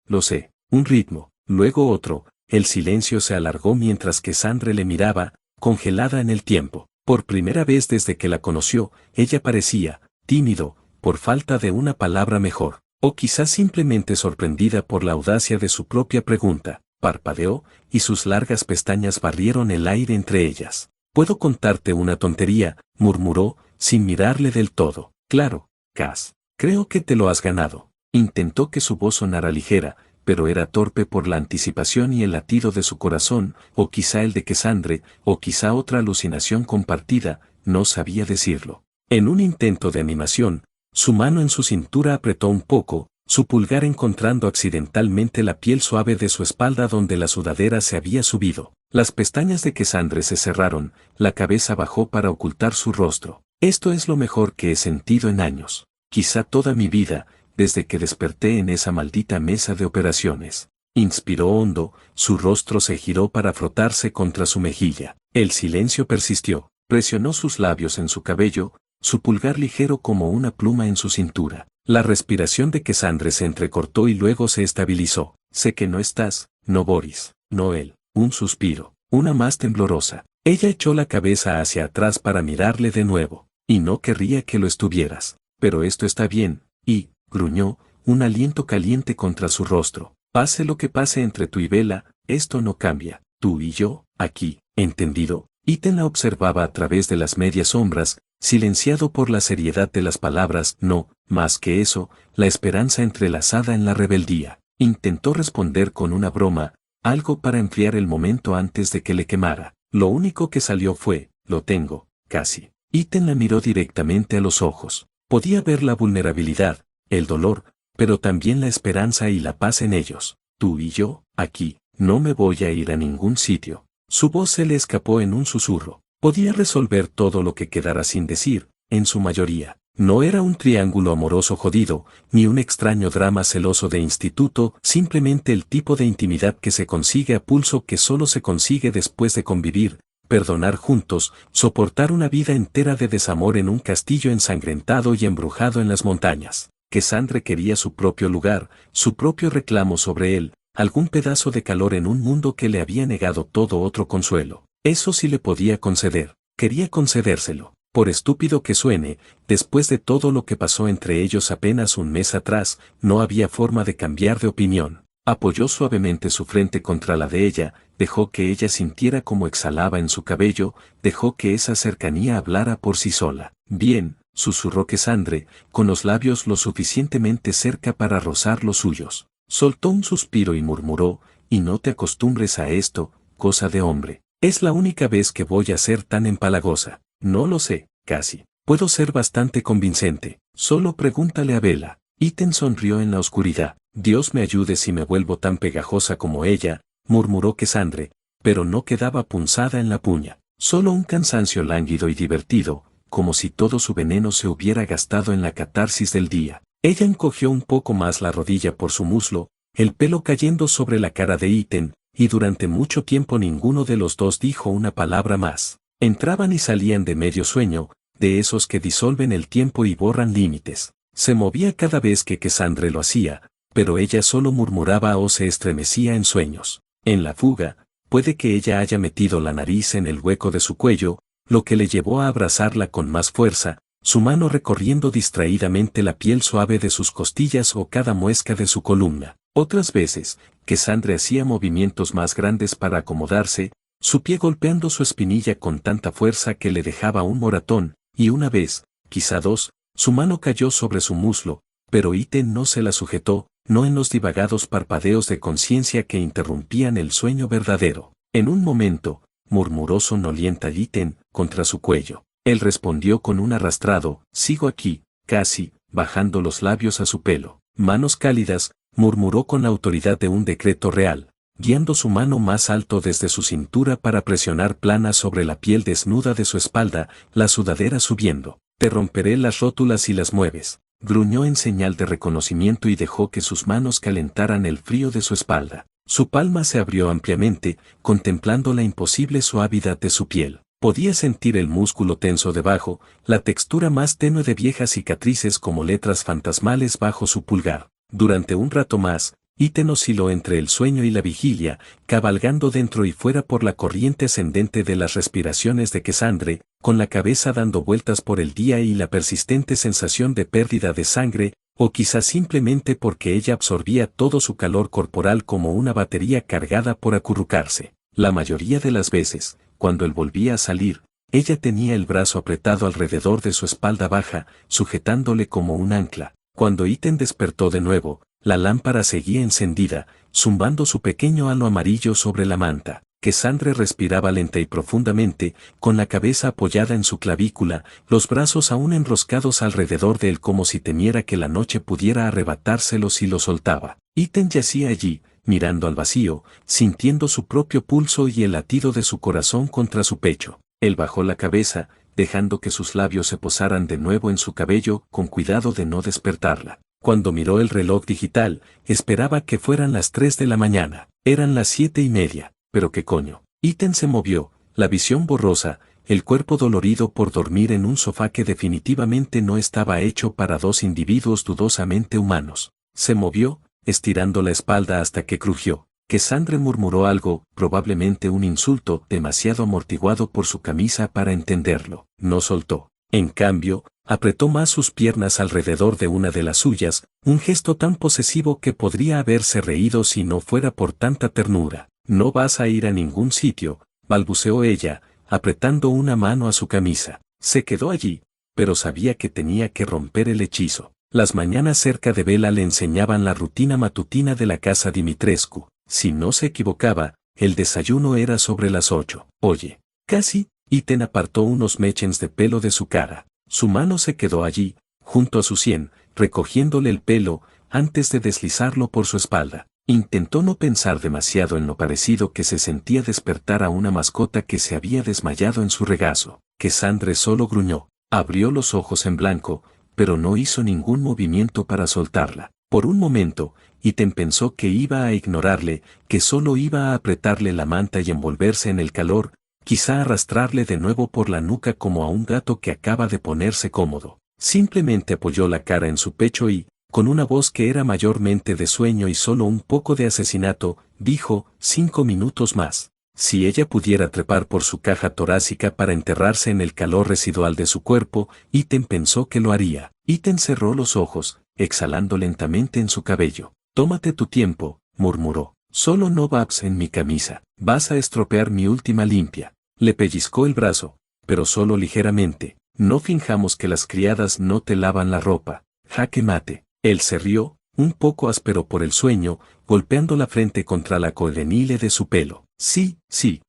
lo sé. Un ritmo, luego otro. El silencio se alargó mientras Cassandre le miraba, congelada en el tiempo. Por primera vez desde que la conoció, ella parecía tímido, por falta de una palabra mejor, o quizás simplemente sorprendida por la audacia de su propia pregunta. Parpadeó, y sus largas pestañas barrieron el aire entre ellas. «¿Puedo contarte una tontería?», murmuró, sin mirarle del todo. «Claro, Cass. Creo que te lo has ganado». Intentó que su voz sonara ligera, pero era torpe por la anticipación y el latido de su corazón, o quizá el de Cassandre, o quizá otra alucinación compartida, no sabía decirlo. En un intento de animación, su mano en su cintura apretó un poco, su pulgar encontrando accidentalmente la piel suave de su espalda donde la sudadera se había subido. Las pestañas de Cassandre se cerraron, la cabeza bajó para ocultar su rostro. «Esto es lo mejor que he sentido en años. Quizá toda mi vida, desde que desperté en esa maldita mesa de operaciones». Inspiró hondo, su rostro se giró para frotarse contra su mejilla. El silencio persistió. Presionó sus labios en su cabello, su pulgar ligero como una pluma en su cintura. La respiración de Cassandre se entrecortó y luego se estabilizó. «Sé que no estás, no Boris, no él». Un suspiro, una más temblorosa. Ella echó la cabeza hacia atrás para mirarle de nuevo. «Y no querría que lo estuvieras. Pero esto está bien», y, gruñó, un aliento caliente contra su rostro. «Pase lo que pase entre tú y Bella, esto no cambia. Tú y yo, aquí, ¿entendido?». Ítem la observaba a través de las medias sombras, silenciado por la seriedad de las palabras. No, más que eso, la esperanza entrelazada en la rebeldía. Intentó responder con una broma, algo para enfriar el momento antes de que le quemara. Lo único que salió fue, «Lo tengo, casi». Ítem la miró directamente a los ojos. Podía ver la vulnerabilidad, el dolor, pero también la esperanza y la paz en ellos. «Tú y yo, aquí, no me voy a ir a ningún sitio». Su voz se le escapó en un susurro. Podía resolver todo lo que quedara sin decir, en su mayoría. No era un triángulo amoroso jodido, ni un extraño drama celoso de instituto, simplemente el tipo de intimidad que se consigue a pulso, que solo se consigue después de convivir, perdonar juntos, soportar una vida entera de desamor en un castillo ensangrentado y embrujado en las montañas. Cassandre quería su propio lugar, su propio reclamo sobre él, algún pedazo de calor en un mundo que le había negado todo otro consuelo. Eso sí le podía conceder. Quería concedérselo. Por estúpido que suene, después de todo lo que pasó entre ellos apenas un mes atrás, no había forma de cambiar de opinión. Apoyó suavemente su frente contra la de ella, dejó que ella sintiera cómo exhalaba en su cabello, dejó que esa cercanía hablara por sí sola. «Bien», susurró Cassandre, con los labios lo suficientemente cerca para rozar los suyos. Soltó un suspiro y murmuró, «Y no te acostumbres a esto, cosa de hombre. Es la única vez que voy a ser tan empalagosa». «No lo sé, casi. Puedo ser bastante convincente. Solo pregúntale a Bella». Ítem sonrió en la oscuridad. «Dios me ayude si me vuelvo tan pegajosa como ella», murmuró Cassandre, pero no quedaba punzada en la puña. Solo un cansancio lánguido y divertido, como si todo su veneno se hubiera gastado en la catarsis del día. Ella encogió un poco más la rodilla por su muslo, el pelo cayendo sobre la cara de Ítem, y durante mucho tiempo ninguno de los dos dijo una palabra más. Entraban y salían de medio sueño, de esos que disolven el tiempo y borran límites. Se movía cada vez que Cassandre lo hacía, pero ella solo murmuraba o se estremecía en sueños. En la fuga, puede que ella haya metido la nariz en el hueco de su cuello, lo que le llevó a abrazarla con más fuerza, su mano recorriendo distraídamente la piel suave de sus costillas o cada muesca de su columna. Otras veces, Cassandre hacía movimientos más grandes para acomodarse, su pie golpeando su espinilla con tanta fuerza que le dejaba un moratón, y una vez, quizá dos, su mano cayó sobre su muslo, pero Iten no se la sujetó, no en los divagados parpadeos de conciencia que interrumpían el sueño verdadero. En un momento, murmuró sonolienta Iten, contra su cuello. Él respondió con un arrastrado, sigo aquí, casi, bajando los labios a su pelo. Manos cálidas, murmuró con la autoridad de un decreto real, guiando su mano más alto desde su cintura para presionar plana sobre la piel desnuda de su espalda, la sudadera subiendo. Te romperé las rótulas si las mueves. Gruñó en señal de reconocimiento y dejó que sus manos calentaran el frío de su espalda. Su palma se abrió ampliamente, contemplando la imposible suavidad de su piel. Podía sentir el músculo tenso debajo, la textura más tenue de viejas cicatrices como letras fantasmales bajo su pulgar. Durante un rato más, Iten osciló entre el sueño y la vigilia, cabalgando dentro y fuera por la corriente ascendente de las respiraciones de Cassandre, con la cabeza dando vueltas por el día y la persistente sensación de pérdida de sangre, o quizás simplemente porque ella absorbía todo su calor corporal como una batería cargada por acurrucarse. La mayoría de las veces, cuando él volvía a salir, ella tenía el brazo apretado alrededor de su espalda baja, sujetándole como un ancla. Cuando Iten despertó de nuevo, la lámpara seguía encendida, zumbando su pequeño halo amarillo sobre la manta. Cassandre respiraba lenta y profundamente, con la cabeza apoyada en su clavícula, los brazos aún enroscados alrededor de él como si temiera que la noche pudiera arrebatárselo si lo soltaba. Iten yacía allí, mirando al vacío, sintiendo su propio pulso y el latido de su corazón contra su pecho. Él bajó la cabeza, dejando que sus labios se posaran de nuevo en su cabello, con cuidado de no despertarla. Cuando miró el reloj digital, esperaba que fueran las 3 de la mañana. Eran las 7:30. Pero qué coño. Iten se movió, la visión borrosa, el cuerpo dolorido por dormir en un sofá que definitivamente no estaba hecho para dos individuos dudosamente humanos. Se movió, estirando la espalda hasta que crujió. Cassandre murmuró algo, probablemente un insulto, demasiado amortiguado por su camisa para entenderlo. No soltó. En cambio, apretó más sus piernas alrededor de una de las suyas, un gesto tan posesivo que podría haberse reído si no fuera por tanta ternura. No vas a ir a ningún sitio, balbuceó ella, apretando una mano a su camisa. Se quedó allí, pero sabía que tenía que romper el hechizo. Las mañanas cerca de Vela le enseñaban la rutina matutina de la casa Dimitrescu. Si no se equivocaba, el desayuno era sobre las 8. Oye, casi. Iten apartó unos mechens de pelo de su cara. Su mano se quedó allí, junto a su sien, recogiéndole el pelo, antes de deslizarlo por su espalda. Intentó no pensar demasiado en lo parecido que se sentía despertar a una mascota que se había desmayado en su regazo. Cassandre solo gruñó, abrió los ojos en blanco, pero no hizo ningún movimiento para soltarla. Por un momento, Iten pensó que iba a ignorarle, que solo iba a apretarle la manta y envolverse en el calor, quizá arrastrarle de nuevo por la nuca como a un gato que acaba de ponerse cómodo. Simplemente apoyó la cara en su pecho y, con una voz que era mayormente de sueño y solo un poco de asesinato, dijo, 5 minutos más. Si ella pudiera trepar por su caja torácica para enterrarse en el calor residual de su cuerpo, Iten pensó que lo haría. Iten cerró los ojos, exhalando lentamente en su cabello. Tómate tu tiempo, murmuró. Solo no babs en mi camisa. Vas a estropear mi última limpia. Le pellizcó el brazo, pero solo ligeramente. No finjamos que las criadas no te lavan la ropa. Jaque mate. Él se rió, un poco áspero por el sueño, golpeando la frente contra la colganile de su pelo. Sí,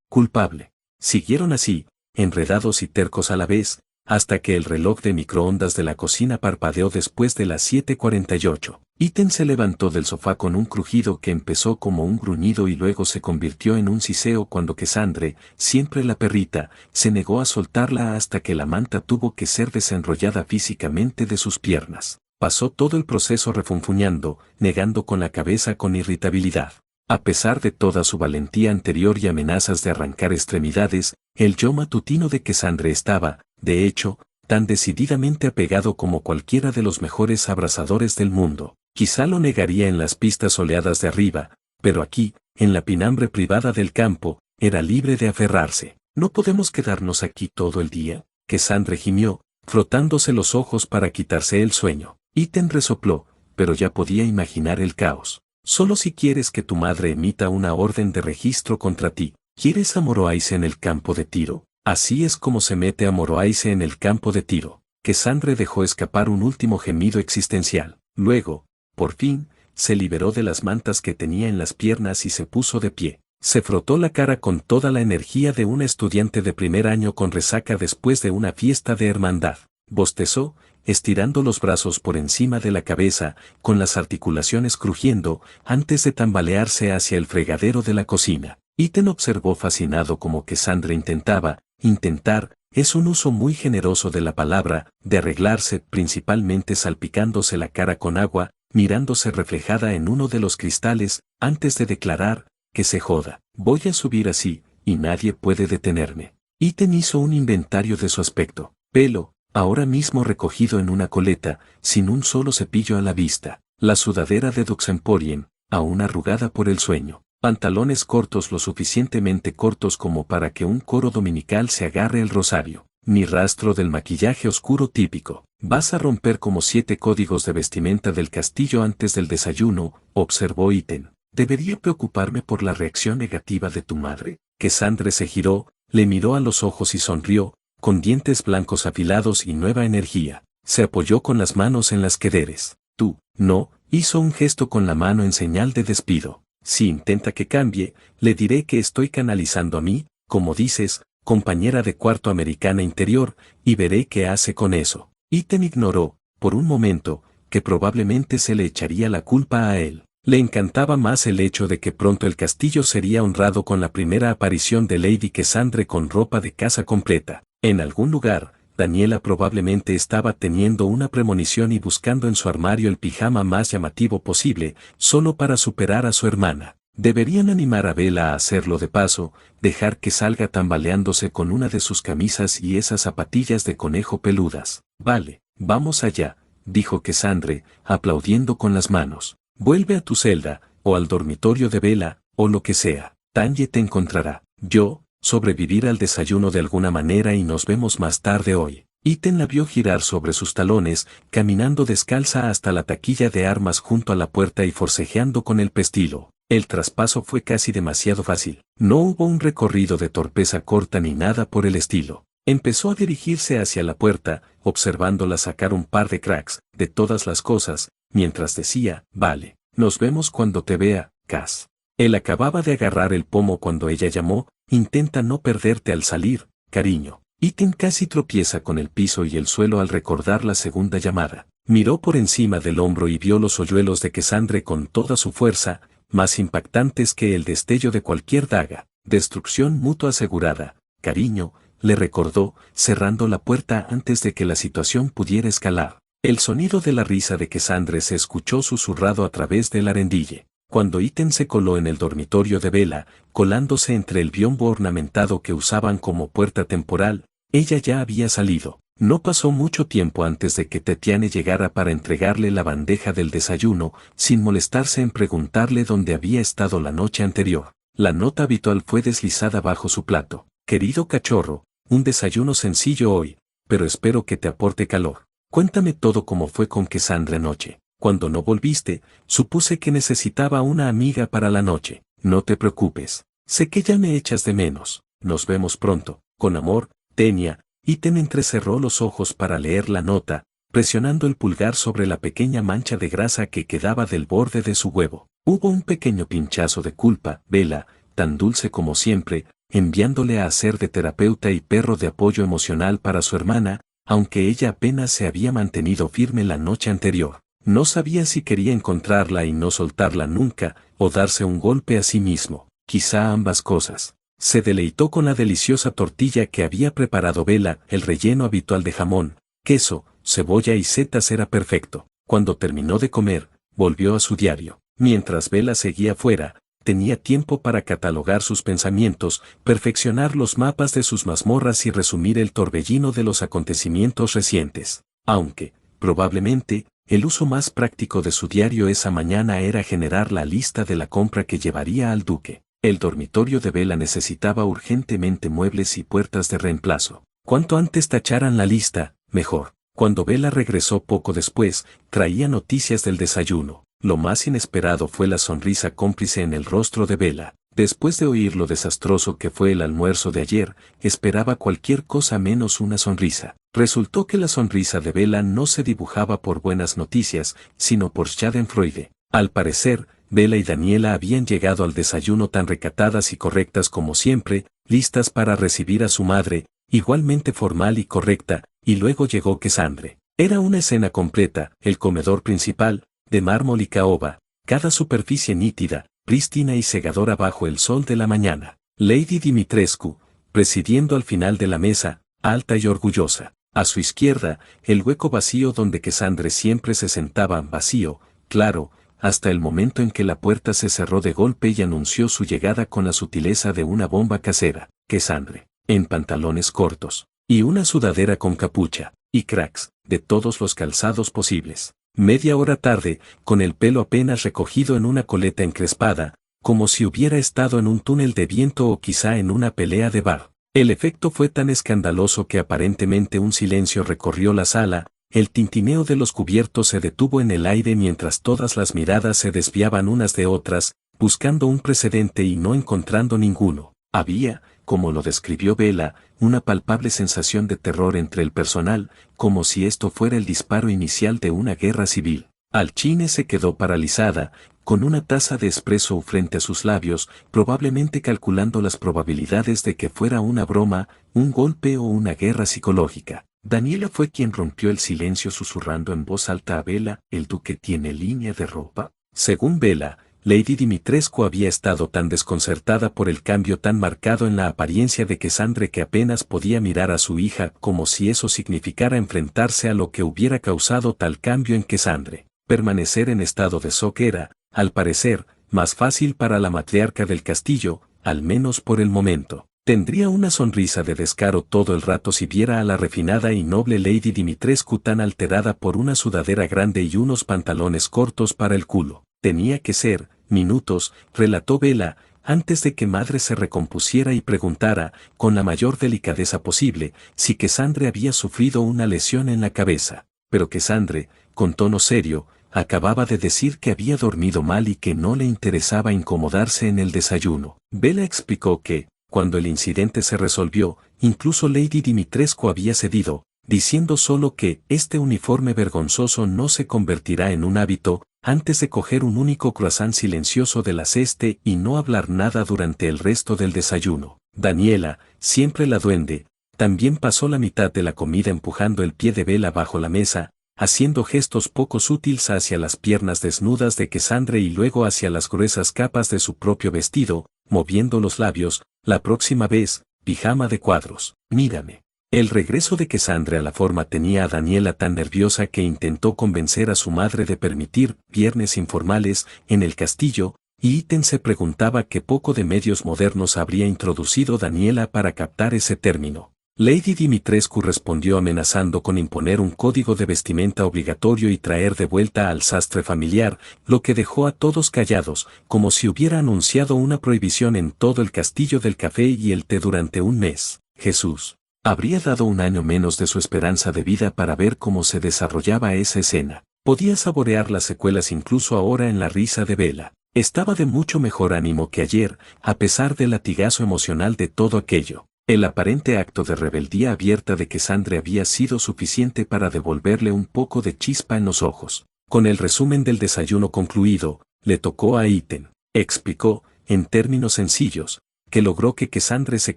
culpable. Siguieron así, enredados y tercos a la vez, hasta que el reloj de microondas de la cocina parpadeó después de las 7:48. Iten se levantó del sofá con un crujido que empezó como un gruñido y luego se convirtió en un siseo cuando Cassandre, siempre la perrita, se negó a soltarla hasta que la manta tuvo que ser desenrollada físicamente de sus piernas. Pasó todo el proceso refunfuñando, negando con la cabeza con irritabilidad. A pesar de toda su valentía anterior y amenazas de arrancar extremidades, el yo matutino de Cassandre estaba, de hecho, tan decididamente apegado como cualquiera de los mejores abrazadores del mundo. Quizá lo negaría en las pistas soleadas de arriba, pero aquí, en la pinambre privada del campo, era libre de aferrarse. ¿No podemos quedarnos aquí todo el día?, Cassandre gimió, frotándose los ojos para quitarse el sueño. Iten resopló, pero ya podía imaginar el caos. Solo si quieres que tu madre emita una orden de registro contra ti. ¿Quieres a Moroaise en el campo de tiro? Así es como se mete a Moroaise en el campo de tiro. Cassandre dejó escapar un último gemido existencial. Luego, por fin, se liberó de las mantas que tenía en las piernas y se puso de pie. Se frotó la cara con toda la energía de una estudiante de primer año con resaca después de una fiesta de hermandad. Bostezó, estirando los brazos por encima de la cabeza, con las articulaciones crujiendo, antes de tambalearse hacia el fregadero de la cocina. Iten observó fascinado cómo Cassandre intentar, es un uso muy generoso de la palabra, de arreglarse, principalmente salpicándose la cara con agua, mirándose reflejada en uno de los cristales, antes de declarar, que se joda, voy a subir así, y nadie puede detenerme. Iten hizo un inventario de su aspecto. Pelo, ahora mismo recogido en una coleta, sin un solo cepillo a la vista. La sudadera de Dux Emporium, aún arrugada por el sueño. Pantalones cortos lo suficientemente cortos como para que un coro dominical se agarre el rosario. Ni rastro del maquillaje oscuro típico. Vas a romper como 7 códigos de vestimenta del castillo antes del desayuno, observó Iten. ¿Debería preocuparme por la reacción negativa de tu madre? Cassandre se giró, le miró a los ojos y sonrió, con dientes blancos afilados y nueva energía. Se apoyó con las manos en las quederes. Tú, no, hizo un gesto con la mano en señal de despido. Si intenta que cambie, le diré que estoy canalizando a mí, como dices, compañera de cuarto americana interior, y veré qué hace con eso. Iten ignoró, por un momento, que probablemente se le echaría la culpa a él. Le encantaba más el hecho de que pronto el castillo sería honrado con la primera aparición de Lady Cassandre con ropa de casa completa. En algún lugar, Daniela probablemente estaba teniendo una premonición y buscando en su armario el pijama más llamativo posible, solo para superar a su hermana. Deberían animar a Bella a hacerlo de paso, dejar que salga tambaleándose con una de sus camisas y esas zapatillas de conejo peludas. Vale, vamos allá, dijo Cassandre, aplaudiendo con las manos. Vuelve a tu celda, o al dormitorio de Bella, o lo que sea. Tanye te encontrará. Yo, sobrevivir al desayuno de alguna manera y nos vemos más tarde hoy. Iten la vio girar sobre sus talones, caminando descalza hasta la taquilla de armas junto a la puerta y forcejeando con el pestilo. El traspaso fue casi demasiado fácil. No hubo un recorrido de torpeza corta ni nada por el estilo. Empezó a dirigirse hacia la puerta, observándola sacar un par de cracks, de todas las cosas, mientras decía, vale, nos vemos cuando te vea, Cass. Él acababa de agarrar el pomo cuando ella llamó, intenta no perderte al salir, cariño. Iten casi tropieza con el piso y el suelo al recordar la segunda llamada. Miró por encima del hombro y vio los hoyuelos de Cassandre con toda su fuerza, más impactantes que el destello de cualquier daga. Destrucción mutua asegurada, cariño, le recordó, cerrando la puerta antes de que la situación pudiera escalar. El sonido de la risa de Cassandre se escuchó susurrado a través del arendille. Cuando Iten se coló en el dormitorio de Bella, colándose entre el biombo ornamentado que usaban como puerta temporal, ella ya había salido. No pasó mucho tiempo antes de que Tetiane llegara para entregarle la bandeja del desayuno, sin molestarse en preguntarle dónde había estado la noche anterior. La nota habitual fue deslizada bajo su plato. Querido cachorro, un desayuno sencillo hoy, pero espero que te aporte calor. Cuéntame todo cómo fue con Cassandre anoche. Cuando no volviste, supuse que necesitaba una amiga para la noche. No te preocupes. Sé que ya me echas de menos. Nos vemos pronto. Con amor, Tenia. Iten entrecerró los ojos para leer la nota, presionando el pulgar sobre la pequeña mancha de grasa que quedaba del borde de su huevo. Hubo un pequeño pinchazo de culpa. Bella, tan dulce como siempre, enviándole a hacer de terapeuta y perro de apoyo emocional para su hermana, aunque ella apenas se había mantenido firme la noche anterior. No sabía si quería encontrarla y no soltarla nunca, o darse un golpe a sí mismo, quizá ambas cosas. Se deleitó con la deliciosa tortilla que había preparado Bella, el relleno habitual de jamón, queso, cebolla y setas era perfecto. Cuando terminó de comer, volvió a su diario. Mientras Bella seguía fuera, tenía tiempo para catalogar sus pensamientos, perfeccionar los mapas de sus mazmorras y resumir el torbellino de los acontecimientos recientes. Aunque, probablemente, el uso más práctico de su diario esa mañana era generar la lista de la compra que llevaría al duque. El dormitorio de Bella necesitaba urgentemente muebles y puertas de reemplazo. Cuanto antes tacharan la lista, mejor. Cuando Bella regresó poco después, traía noticias del desayuno. Lo más inesperado fue la sonrisa cómplice en el rostro de Bella. Después de oír lo desastroso que fue el almuerzo de ayer, esperaba cualquier cosa menos una sonrisa. Resultó que la sonrisa de Bella no se dibujaba por buenas noticias, sino por Schadenfreude. Al parecer, Bella y Daniela habían llegado al desayuno tan recatadas y correctas como siempre, listas para recibir a su madre, igualmente formal y correcta, y luego llegó Cassandre. Era una escena completa, el comedor principal, de mármol y caoba, cada superficie nítida, prístina y cegadora bajo el sol de la mañana. Lady Dimitrescu, presidiendo al final de la mesa, alta y orgullosa. A su izquierda, el hueco vacío donde Cassandre siempre se sentaba, vacío, claro, hasta el momento en que la puerta se cerró de golpe y anunció su llegada con la sutileza de una bomba casera. Cassandre, en pantalones cortos, y una sudadera con capucha, y cracks, de todos los calzados posibles. Media hora tarde, con el pelo apenas recogido en una coleta encrespada, como si hubiera estado en un túnel de viento o quizá en una pelea de bar. El efecto fue tan escandaloso que aparentemente un silencio recorrió la sala, el tintineo de los cubiertos se detuvo en el aire mientras todas las miradas se desviaban unas de otras, buscando un precedente y no encontrando ninguno. Había, como lo describió Bella, una palpable sensación de terror entre el personal, como si esto fuera el disparo inicial de una guerra civil. Alcine se quedó paralizada, con una taza de espresso frente a sus labios, probablemente calculando las probabilidades de que fuera una broma, un golpe o una guerra psicológica. Daniela fue quien rompió el silencio susurrando en voz alta a Bella: ¿el duque tiene línea de ropa? Según Bella, Lady Dimitrescu había estado tan desconcertada por el cambio tan marcado en la apariencia de Cassandre que apenas podía mirar a su hija, como si eso significara enfrentarse a lo que hubiera causado tal cambio en Cassandre. Permanecer en estado de shock era, al parecer, más fácil para la matriarca del castillo, al menos por el momento. Tendría una sonrisa de descaro todo el rato si viera a la refinada y noble Lady Dimitrescu tan alterada por una sudadera grande y unos pantalones cortos para el culo. Tenía que ser, minutos, relató Bella, antes de que madre se recompusiera y preguntara, con la mayor delicadeza posible, si Cassandre había sufrido una lesión en la cabeza. Pero Cassandre, con tono serio, acababa de decir que había dormido mal y que no le interesaba incomodarse en el desayuno. Bella explicó que, cuando el incidente se resolvió, incluso Lady Dimitrescu había cedido, diciendo solo que este uniforme vergonzoso no se convertirá en un hábito, antes de coger un único croissant silencioso de la ceste y no hablar nada durante el resto del desayuno. Daniela, siempre la duende, también pasó la mitad de la comida empujando el pie de Bella bajo la mesa, haciendo gestos poco sutiles hacia las piernas desnudas de Cassandre y luego hacia las gruesas capas de su propio vestido, moviendo los labios: la próxima vez, pijama de cuadros. Mírame. El regreso de Cassandre a la forma tenía a Daniela tan nerviosa que intentó convencer a su madre de permitir viernes informales en el castillo, y Iten se preguntaba qué poco de medios modernos habría introducido Daniela para captar ese término. Lady Dimitrescu respondió amenazando con imponer un código de vestimenta obligatorio y traer de vuelta al sastre familiar, lo que dejó a todos callados, como si hubiera anunciado una prohibición en todo el castillo del café y el té durante un mes. Jesús. Habría dado un año menos de su esperanza de vida para ver cómo se desarrollaba esa escena. Podía saborear las secuelas incluso ahora en la risa de Bella. Estaba de mucho mejor ánimo que ayer, a pesar del latigazo emocional de todo aquello. El aparente acto de rebeldía abierta de Cassandre había sido suficiente para devolverle un poco de chispa en los ojos. Con el resumen del desayuno concluido, le tocó a Iten. Explicó, en términos sencillos, que logró que Cassandre se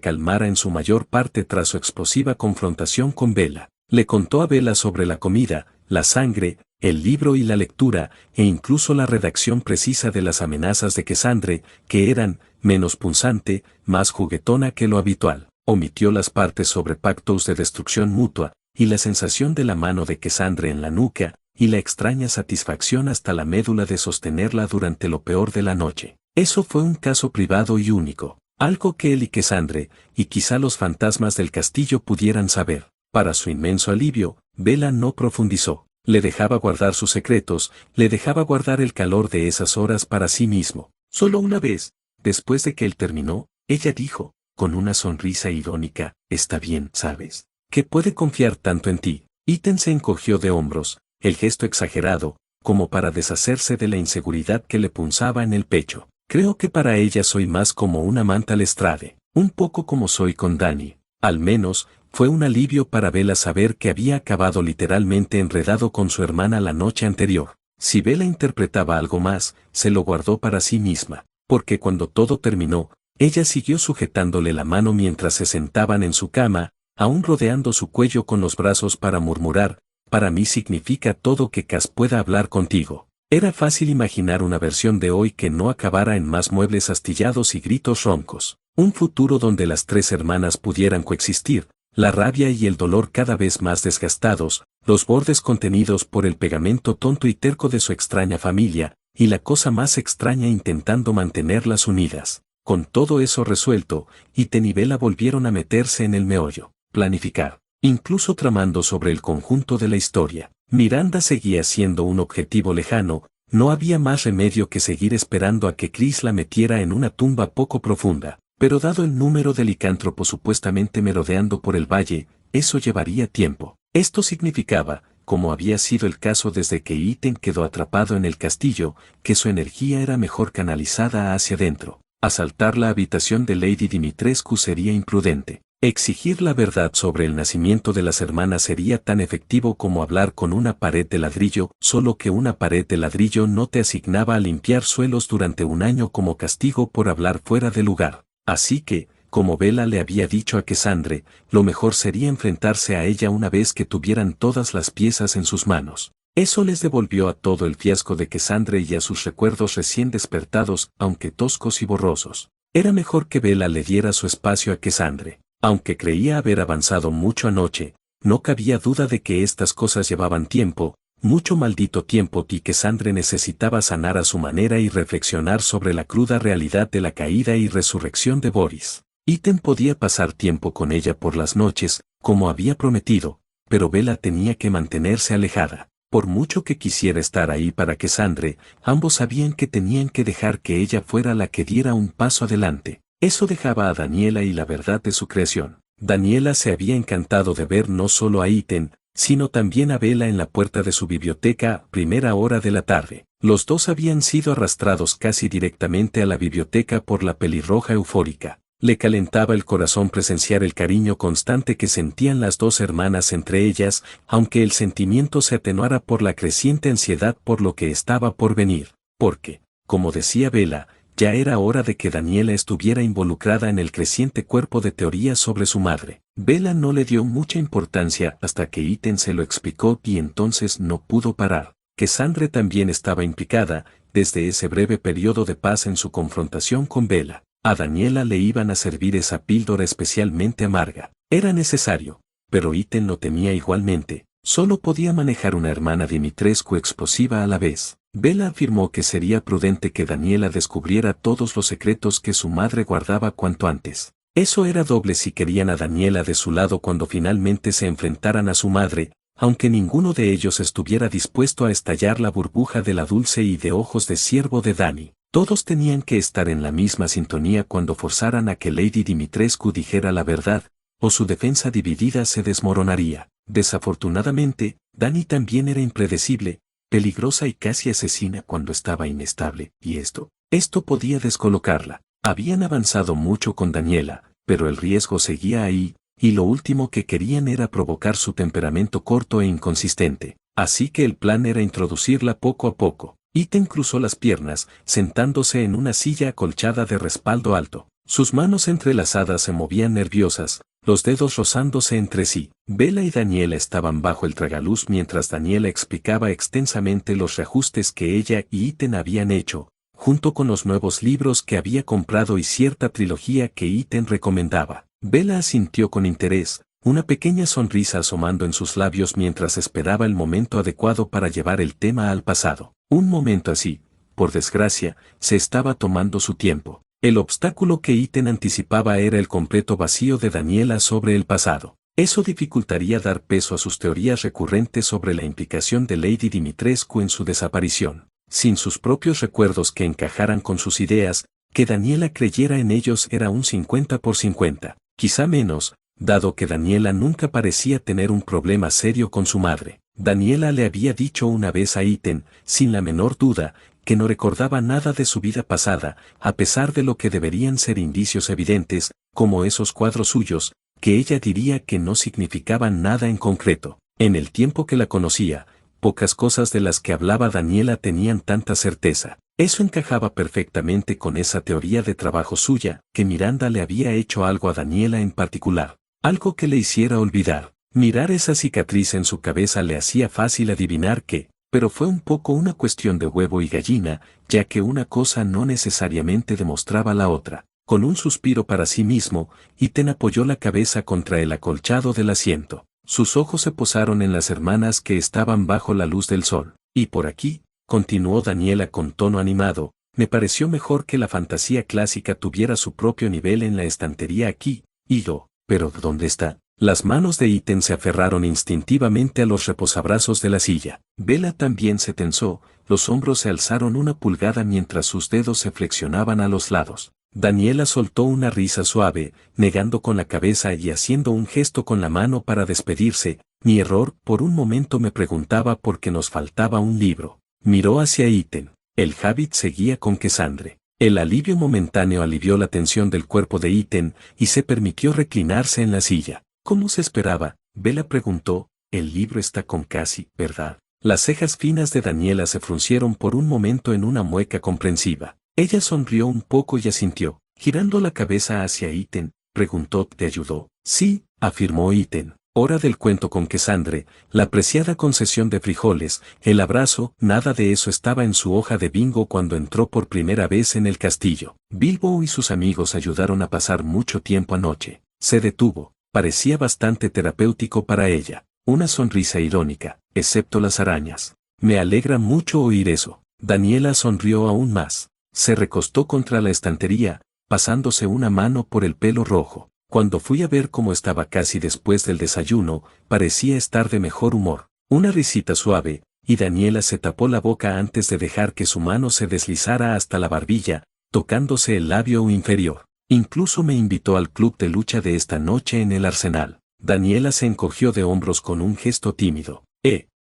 calmara en su mayor parte tras su explosiva confrontación con Bella. Le contó a Bella sobre la comida, la sangre, el libro y la lectura, e incluso la redacción precisa de las amenazas de Cassandre, que eran menos punzante, más juguetona que lo habitual. Omitió las partes sobre pactos de destrucción mutua, y la sensación de la mano de Cassandre en la nuca, y la extraña satisfacción hasta la médula de sostenerla durante lo peor de la noche. Eso fue un caso privado y único, algo que él y Cassandre, y quizá los fantasmas del castillo pudieran saber. Para su inmenso alivio, Bella no profundizó. Le dejaba guardar sus secretos, le dejaba guardar el calor de esas horas para sí mismo. Solo una vez, después de que él terminó, ella dijo, con una sonrisa irónica, «Está bien, ¿sabes? Que puede confiar tanto en ti». Iten se encogió de hombros, el gesto exagerado, como para deshacerse de la inseguridad que le punzaba en el pecho. «Creo que para ella soy más como una manta Lestrade, un poco como soy con Dani». Al menos, fue un alivio para Bella saber que había acabado literalmente enredado con su hermana la noche anterior. Si Bella interpretaba algo más, se lo guardó para sí misma, porque cuando todo terminó, ella siguió sujetándole la mano mientras se sentaban en su cama, aún rodeando su cuello con los brazos para murmurar, «Para mí significa todo que Cass pueda hablar contigo». Era fácil imaginar una versión de hoy que no acabara en más muebles astillados y gritos roncos. Un futuro donde las tres hermanas pudieran coexistir, la rabia y el dolor cada vez más desgastados, los bordes contenidos por el pegamento tonto y terco de su extraña familia, y la cosa más extraña intentando mantenerlas unidas. Con todo eso resuelto, Iten y Bella volvieron a meterse en el meollo, planificar, incluso tramando sobre el conjunto de la historia. Miranda seguía siendo un objetivo lejano, no había más remedio que seguir esperando a que Chris la metiera en una tumba poco profunda. Pero dado el número de licántropos supuestamente merodeando por el valle, eso llevaría tiempo. Esto significaba, como había sido el caso desde que Iten quedó atrapado en el castillo, que su energía era mejor canalizada hacia adentro. Asaltar la habitación de Lady Dimitrescu sería imprudente. Exigir la verdad sobre el nacimiento de las hermanas sería tan efectivo como hablar con una pared de ladrillo, solo que una pared de ladrillo no te asignaba a limpiar suelos durante un año como castigo por hablar fuera de lugar. Así que, como Bella le había dicho a Cassandre, lo mejor sería enfrentarse a ella una vez que tuvieran todas las piezas en sus manos. Eso les devolvió a todo el fiasco de Cassandre y a sus recuerdos recién despertados, aunque toscos y borrosos. Era mejor que Bella le diera su espacio a Cassandre. Aunque creía haber avanzado mucho anoche, no cabía duda de que estas cosas llevaban tiempo, mucho maldito tiempo, y Cassandre necesitaba sanar a su manera y reflexionar sobre la cruda realidad de la caída y resurrección de Boris. Iten podía pasar tiempo con ella por las noches, como había prometido, pero Bella tenía que mantenerse alejada. Por mucho que quisiera estar ahí para Cassandre, ambos sabían que tenían que dejar que ella fuera la que diera un paso adelante. Eso dejaba a Daniela y la verdad de su creación. Daniela se había encantado de ver no solo a Iten, sino también a Bella en la puerta de su biblioteca a primera hora de la tarde. Los dos habían sido arrastrados casi directamente a la biblioteca por la pelirroja eufórica. Le calentaba el corazón presenciar el cariño constante que sentían las dos hermanas entre ellas, aunque el sentimiento se atenuara por la creciente ansiedad por lo que estaba por venir. Porque, como decía Bella, ya era hora de que Daniela estuviera involucrada en el creciente cuerpo de teorías sobre su madre. Bella no le dio mucha importancia hasta que Iten se lo explicó y entonces no pudo parar. Cassandre también estaba implicada, desde ese breve periodo de paz en su confrontación con Bella. A Daniela le iban a servir esa píldora especialmente amarga. Era necesario, pero Iten lo temía igualmente. Solo podía manejar una hermana Dimitrescu explosiva a la vez. Bella afirmó que sería prudente que Daniela descubriera todos los secretos que su madre guardaba cuanto antes. Eso era doble si querían a Daniela de su lado cuando finalmente se enfrentaran a su madre, aunque ninguno de ellos estuviera dispuesto a estallar la burbuja de la dulce y de ojos de ciervo de Dani. Todos tenían que estar en la misma sintonía cuando forzaran a que Lady Dimitrescu dijera la verdad, o su defensa dividida se desmoronaría. Desafortunadamente, Dani también era impredecible, peligrosa y casi asesina cuando estaba inestable, y esto podía descolocarla. Habían avanzado mucho con Daniela, pero el riesgo seguía ahí, y lo último que querían era provocar su temperamento corto e inconsistente. Así que el plan era introducirla poco a poco. Iten cruzó las piernas, sentándose en una silla acolchada de respaldo alto. Sus manos entrelazadas se movían nerviosas, los dedos rozándose entre sí. Bella y Daniela estaban bajo el tragaluz mientras Daniela explicaba extensamente los reajustes que ella y Iten habían hecho, junto con los nuevos libros que había comprado y cierta trilogía que Iten recomendaba. Bella asintió con interés, una pequeña sonrisa asomando en sus labios mientras esperaba el momento adecuado para llevar el tema al pasado. Un momento así, por desgracia, se estaba tomando su tiempo. El obstáculo que Iten anticipaba era el completo vacío de Daniela sobre el pasado. Eso dificultaría dar peso a sus teorías recurrentes sobre la implicación de Lady Dimitrescu en su desaparición. Sin sus propios recuerdos que encajaran con sus ideas, que Daniela creyera en ellos era un 50 por 50, quizá menos, dado que Daniela nunca parecía tener un problema serio con su madre. Daniela le había dicho una vez a Iten, sin la menor duda, que no recordaba nada de su vida pasada, a pesar de lo que deberían ser indicios evidentes, como esos cuadros suyos, que ella diría que no significaban nada en concreto. En el tiempo que la conocía, pocas cosas de las que hablaba Daniela tenían tanta certeza. Eso encajaba perfectamente con esa teoría de trabajo suya, que Miranda le había hecho algo a Daniela en particular, algo que le hiciera olvidar. Mirar esa cicatriz en su cabeza le hacía fácil adivinar que, pero fue un poco una cuestión de huevo y gallina, ya que una cosa no necesariamente demostraba la otra. Con un suspiro para sí mismo, Iten apoyó la cabeza contra el acolchado del asiento. Sus ojos se posaron en las hermanas que estaban bajo la luz del sol. Y por aquí, continuó Daniela con tono animado, me pareció mejor que la fantasía clásica tuviera su propio nivel en la estantería aquí, y yo, pero ¿dónde está? Las manos de Iten se aferraron instintivamente a los reposabrazos de la silla. Bella también se tensó, los hombros se alzaron una pulgada mientras sus dedos se flexionaban a los lados. Daniela soltó una risa suave, negando con la cabeza y haciendo un gesto con la mano para despedirse. Mi error, por un momento me preguntaba por qué nos faltaba un libro. Miró hacia Iten. El Habit seguía con Cassandre. El alivio momentáneo alivió la tensión del cuerpo de Iten y se permitió reclinarse en la silla. ¿Cómo se esperaba? Bella preguntó. El libro está con Cassie, ¿verdad? Las cejas finas de Daniela se fruncieron por un momento en una mueca comprensiva. Ella sonrió un poco y asintió. Girando la cabeza hacia Iten, preguntó, ¿te ayudó? Sí, afirmó Iten. Hora del cuento con Cassandre, la preciada concesión de frijoles, el abrazo, nada de eso estaba en su hoja de bingo cuando entró por primera vez en el castillo. Bilbo y sus amigos ayudaron a pasar mucho tiempo anoche. Se detuvo. Parecía bastante terapéutico para ella. Una sonrisa irónica, excepto las arañas. Me alegra mucho oír eso. Daniela sonrió aún más. Se recostó contra la estantería, pasándose una mano por el pelo rojo. Cuando fui a ver cómo estaba casi después del desayuno, parecía estar de mejor humor. Una risita suave, y Daniela se tapó la boca antes de dejar que su mano se deslizara hasta la barbilla, tocándose el labio inferior. Incluso me invitó al club de lucha de esta noche en el Arsenal. Daniela se encogió de hombros con un gesto tímido.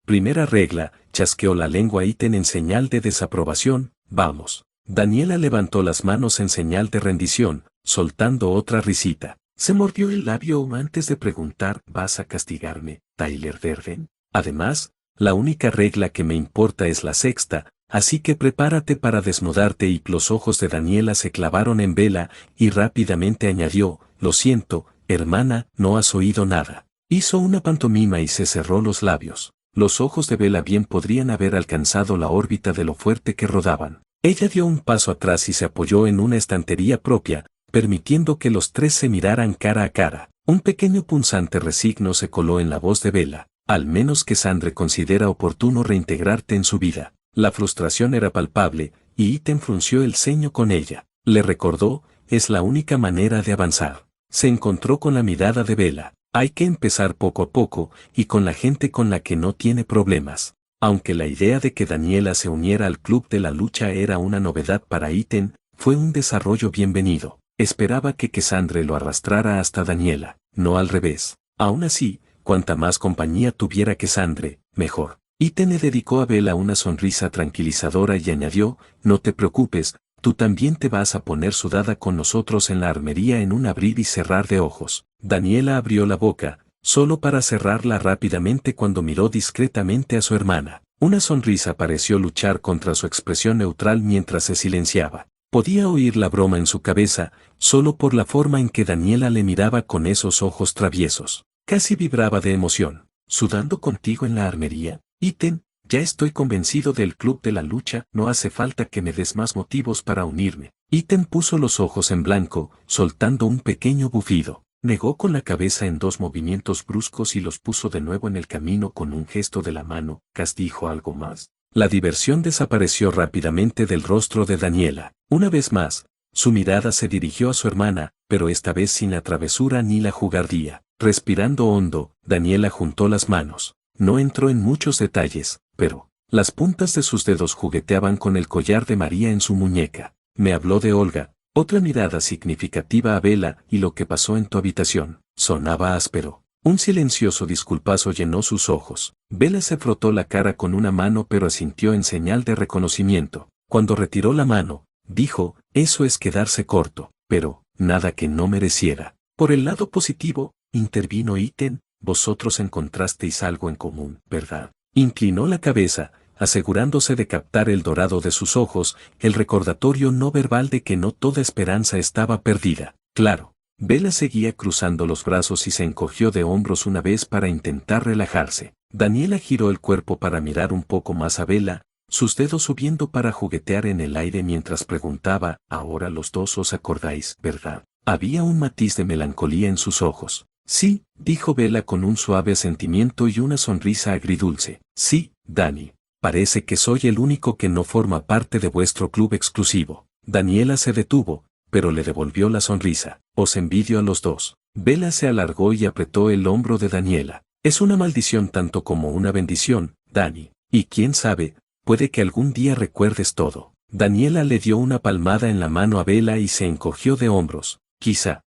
Primera regla, chasqueó la lengua Iten en señal de desaprobación, vamos. Daniela levantó las manos en señal de rendición, soltando otra risita. Se mordió el labio antes de preguntar, ¿vas a castigarme, Tyler Durden? Además, la única regla que me importa es la sexta, así que prepárate para desnudarte. Y los ojos de Daniela se clavaron en Bella, y rápidamente añadió, lo siento, hermana, no has oído nada. Hizo una pantomima y se cerró los labios. Los ojos de Bella bien podrían haber alcanzado la órbita de lo fuerte que rodaban. Ella dio un paso atrás y se apoyó en una estantería propia, permitiendo que los tres se miraran cara a cara. Un pequeño punzante resigno se coló en la voz de Bella. Al menos Cassandre considera oportuno reintegrarte en su vida. La frustración era palpable, y Iten frunció el ceño con ella. Le recordó, es la única manera de avanzar. Se encontró con la mirada de Bella. Hay que empezar poco a poco, y con la gente con la que no tiene problemas. Aunque la idea de que Daniela se uniera al club de la lucha era una novedad para Iten, fue un desarrollo bienvenido. Esperaba que Cassandre lo arrastrara hasta Daniela, no al revés. Aún así, cuanta más compañía tuviera Cassandre, mejor. Iten le dedicó a Bella una sonrisa tranquilizadora y añadió, no te preocupes, tú también te vas a poner sudada con nosotros en la armería en un abrir y cerrar de ojos. Daniela abrió la boca, solo para cerrarla rápidamente cuando miró discretamente a su hermana. Una sonrisa pareció luchar contra su expresión neutral mientras se silenciaba. Podía oír la broma en su cabeza, solo por la forma en que Daniela le miraba con esos ojos traviesos. Casi vibraba de emoción. ¿Sudando contigo en la armería? Iten, ya estoy convencido del club de la lucha, no hace falta que me des más motivos para unirme. Iten puso los ojos en blanco, soltando un pequeño bufido. Negó con la cabeza en dos movimientos bruscos y los puso de nuevo en el camino con un gesto de la mano. ¿Cas dijo algo más? La diversión desapareció rápidamente del rostro de Daniela. Una vez más, su mirada se dirigió a su hermana, pero esta vez sin la travesura ni la jugardía. Respirando hondo, Daniela juntó las manos. No entró en muchos detalles, pero las puntas de sus dedos jugueteaban con el collar de María en su muñeca. Me habló de Olga, otra mirada significativa a Bella y lo que pasó en tu habitación. Sonaba áspero. Un silencioso disculpazo llenó sus ojos. Bella se frotó la cara con una mano pero asintió en señal de reconocimiento. Cuando retiró la mano, dijo, eso es quedarse corto, pero nada que no mereciera. Por el lado positivo, intervino Iten, vosotros encontrasteis algo en común, ¿verdad? Inclinó la cabeza, asegurándose de captar el dorado de sus ojos, el recordatorio no verbal de que no toda esperanza estaba perdida. Claro. Bella seguía cruzando los brazos y se encogió de hombros una vez para intentar relajarse. Daniela giró el cuerpo para mirar un poco más a Bella, sus dedos subiendo para juguetear en el aire mientras preguntaba, ahora los dos os acordáis, ¿verdad? Había un matiz de melancolía en sus ojos. Sí, dijo Bella con un suave sentimiento y una sonrisa agridulce. Sí, Dani. Parece que soy el único que no forma parte de vuestro club exclusivo. Daniela se detuvo, pero le devolvió la sonrisa. Os envidio a los dos. Bella se alargó y apretó el hombro de Daniela. Es una maldición tanto como una bendición, Dani. Y quién sabe, puede que algún día recuerdes todo. Daniela le dio una palmada en la mano a Bella y se encogió de hombros. Quizá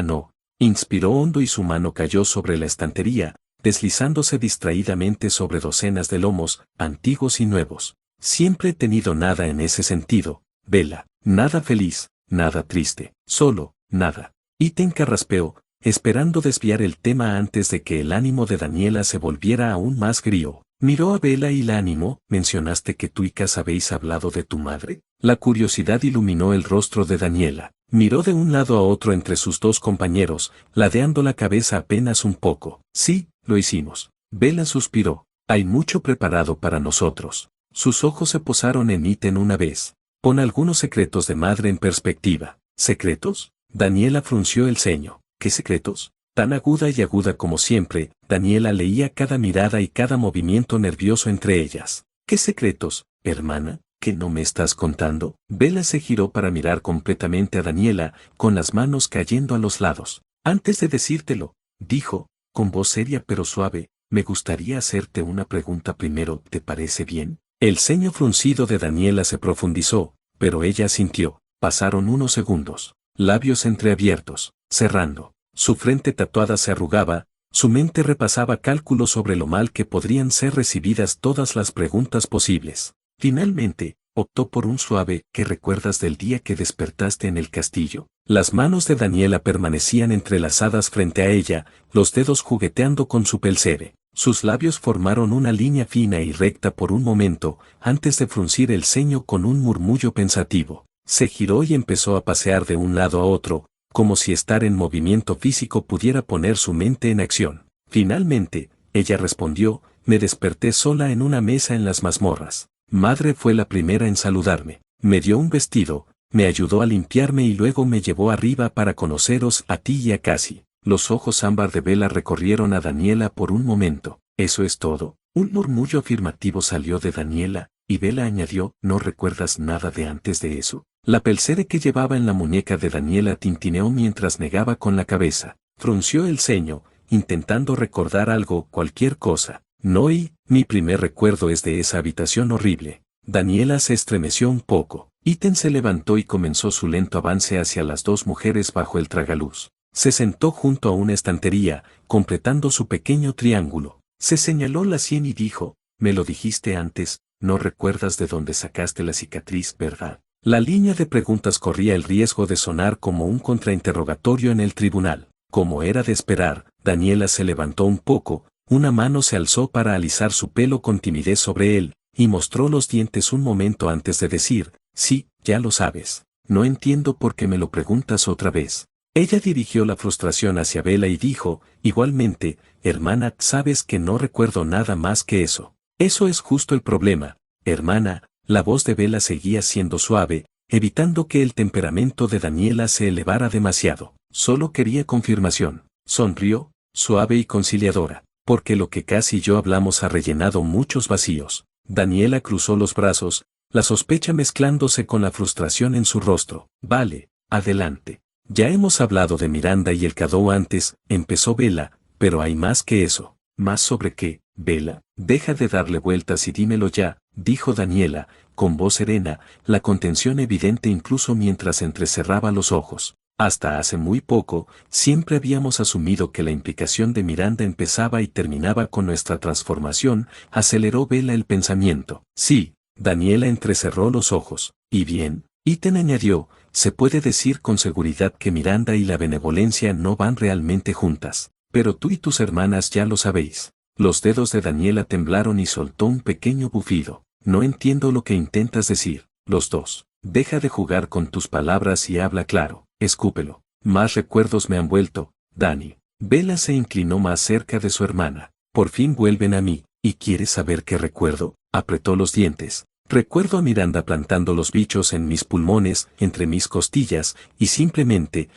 no. Inspiró hondo y su mano cayó sobre la estantería, deslizándose distraídamente sobre docenas de lomos, antiguos y nuevos. Siempre he tenido nada en ese sentido, Bella. Nada feliz, nada triste, solo, nada. Iten carraspeó, esperando desviar el tema antes de que el ánimo de Daniela se volviera aún más grío. Miró a Bella y la animó. ¿Mencionaste que tú y Cas habéis hablado de tu madre? La curiosidad iluminó el rostro de Daniela. Miró de un lado a otro entre sus dos compañeros, ladeando la cabeza apenas un poco. Sí, lo hicimos. Bella suspiró. Hay mucho preparado para nosotros. Sus ojos se posaron en Iten una vez. Pon algunos secretos de madre en perspectiva. ¿Secretos? Daniela frunció el ceño. ¿Qué secretos? Tan aguda y aguda como siempre, Daniela leía cada mirada y cada movimiento nervioso entre ellas. ¿Qué secretos, hermana? ¿Qué no me estás contando? Bella se giró para mirar completamente a Daniela, con las manos cayendo a los lados. Antes de decírtelo, dijo, con voz seria pero suave, me gustaría hacerte una pregunta primero, ¿te parece bien? El ceño fruncido de Daniela se profundizó, pero ella asintió. Pasaron unos segundos. Labios entreabiertos, cerrando. Su frente tatuada se arrugaba, su mente repasaba cálculos sobre lo mal que podrían ser recibidas todas las preguntas posibles. Finalmente, optó por un suave ¿qué recuerdas del día que despertaste en el castillo? Las manos de Daniela permanecían entrelazadas frente a ella, los dedos jugueteando con su pelcere. Sus labios formaron una línea fina y recta por un momento, antes de fruncir el ceño con un murmullo pensativo. Se giró y empezó a pasear de un lado a otro, como si estar en movimiento físico pudiera poner su mente en acción. Finalmente, ella respondió, me desperté sola en una mesa en las mazmorras. Madre fue la primera en saludarme. Me dio un vestido, me ayudó a limpiarme y luego me llevó arriba para conoceros a ti y a Cassie. Los ojos ámbar de Bella recorrieron a Daniela por un momento. ¿Eso es todo? Un murmullo afirmativo salió de Daniela, y Bella añadió, ¿no recuerdas nada de antes de eso? La pelcere que llevaba en la muñeca de Daniela tintineó mientras negaba con la cabeza. Frunció el ceño, intentando recordar algo, cualquier cosa. No, y mi primer recuerdo es de esa habitación horrible. Daniela se estremeció un poco. Iten se levantó y comenzó su lento avance hacia las dos mujeres bajo el tragaluz. Se sentó junto a una estantería, completando su pequeño triángulo. Se señaló la sien y dijo, me lo dijiste antes, no recuerdas de dónde sacaste la cicatriz, ¿verdad? La línea de preguntas corría el riesgo de sonar como un contrainterrogatorio en el tribunal. Como era de esperar, Daniela se levantó un poco, una mano se alzó para alisar su pelo con timidez sobre él, y mostró los dientes un momento antes de decir, sí, ya lo sabes. No entiendo por qué me lo preguntas otra vez. Ella dirigió la frustración hacia Bella y dijo, igualmente, hermana, sabes que no recuerdo nada más que eso. Eso es justo el problema, hermana. La voz de Bella seguía siendo suave, evitando que el temperamento de Daniela se elevara demasiado. Solo quería confirmación. Sonrió, suave y conciliadora, porque lo que Cassie y yo hablamos ha rellenado muchos vacíos. Daniela cruzó los brazos, la sospecha mezclándose con la frustración en su rostro. Vale, adelante. Ya hemos hablado de Miranda y el Cadou antes, empezó Bella, pero hay más que eso. ¿Más sobre qué, Bella? Deja de darle vueltas y dímelo ya, dijo Daniela, con voz serena, la contención evidente incluso mientras entrecerraba los ojos. Hasta hace muy poco, siempre habíamos asumido que la implicación de Miranda empezaba y terminaba con nuestra transformación, aceleró Bella el pensamiento. Sí, Daniela entrecerró los ojos. ¿Y bien? Ethan añadió, se puede decir con seguridad que Miranda y la benevolencia no van realmente juntas. Pero tú y tus hermanas ya lo sabéis. Los dedos de Daniela temblaron y soltó un pequeño bufido. No entiendo lo que intentas decir. Los dos. Deja de jugar con tus palabras y habla claro. Escúpelo. Más recuerdos me han vuelto, Dani. Bella se inclinó más cerca de su hermana. Por fin vuelven a mí. ¿Y quieres saber qué recuerdo? Apretó los dientes. Recuerdo a Miranda plantando los bichos en mis pulmones, entre mis costillas, y simplemente,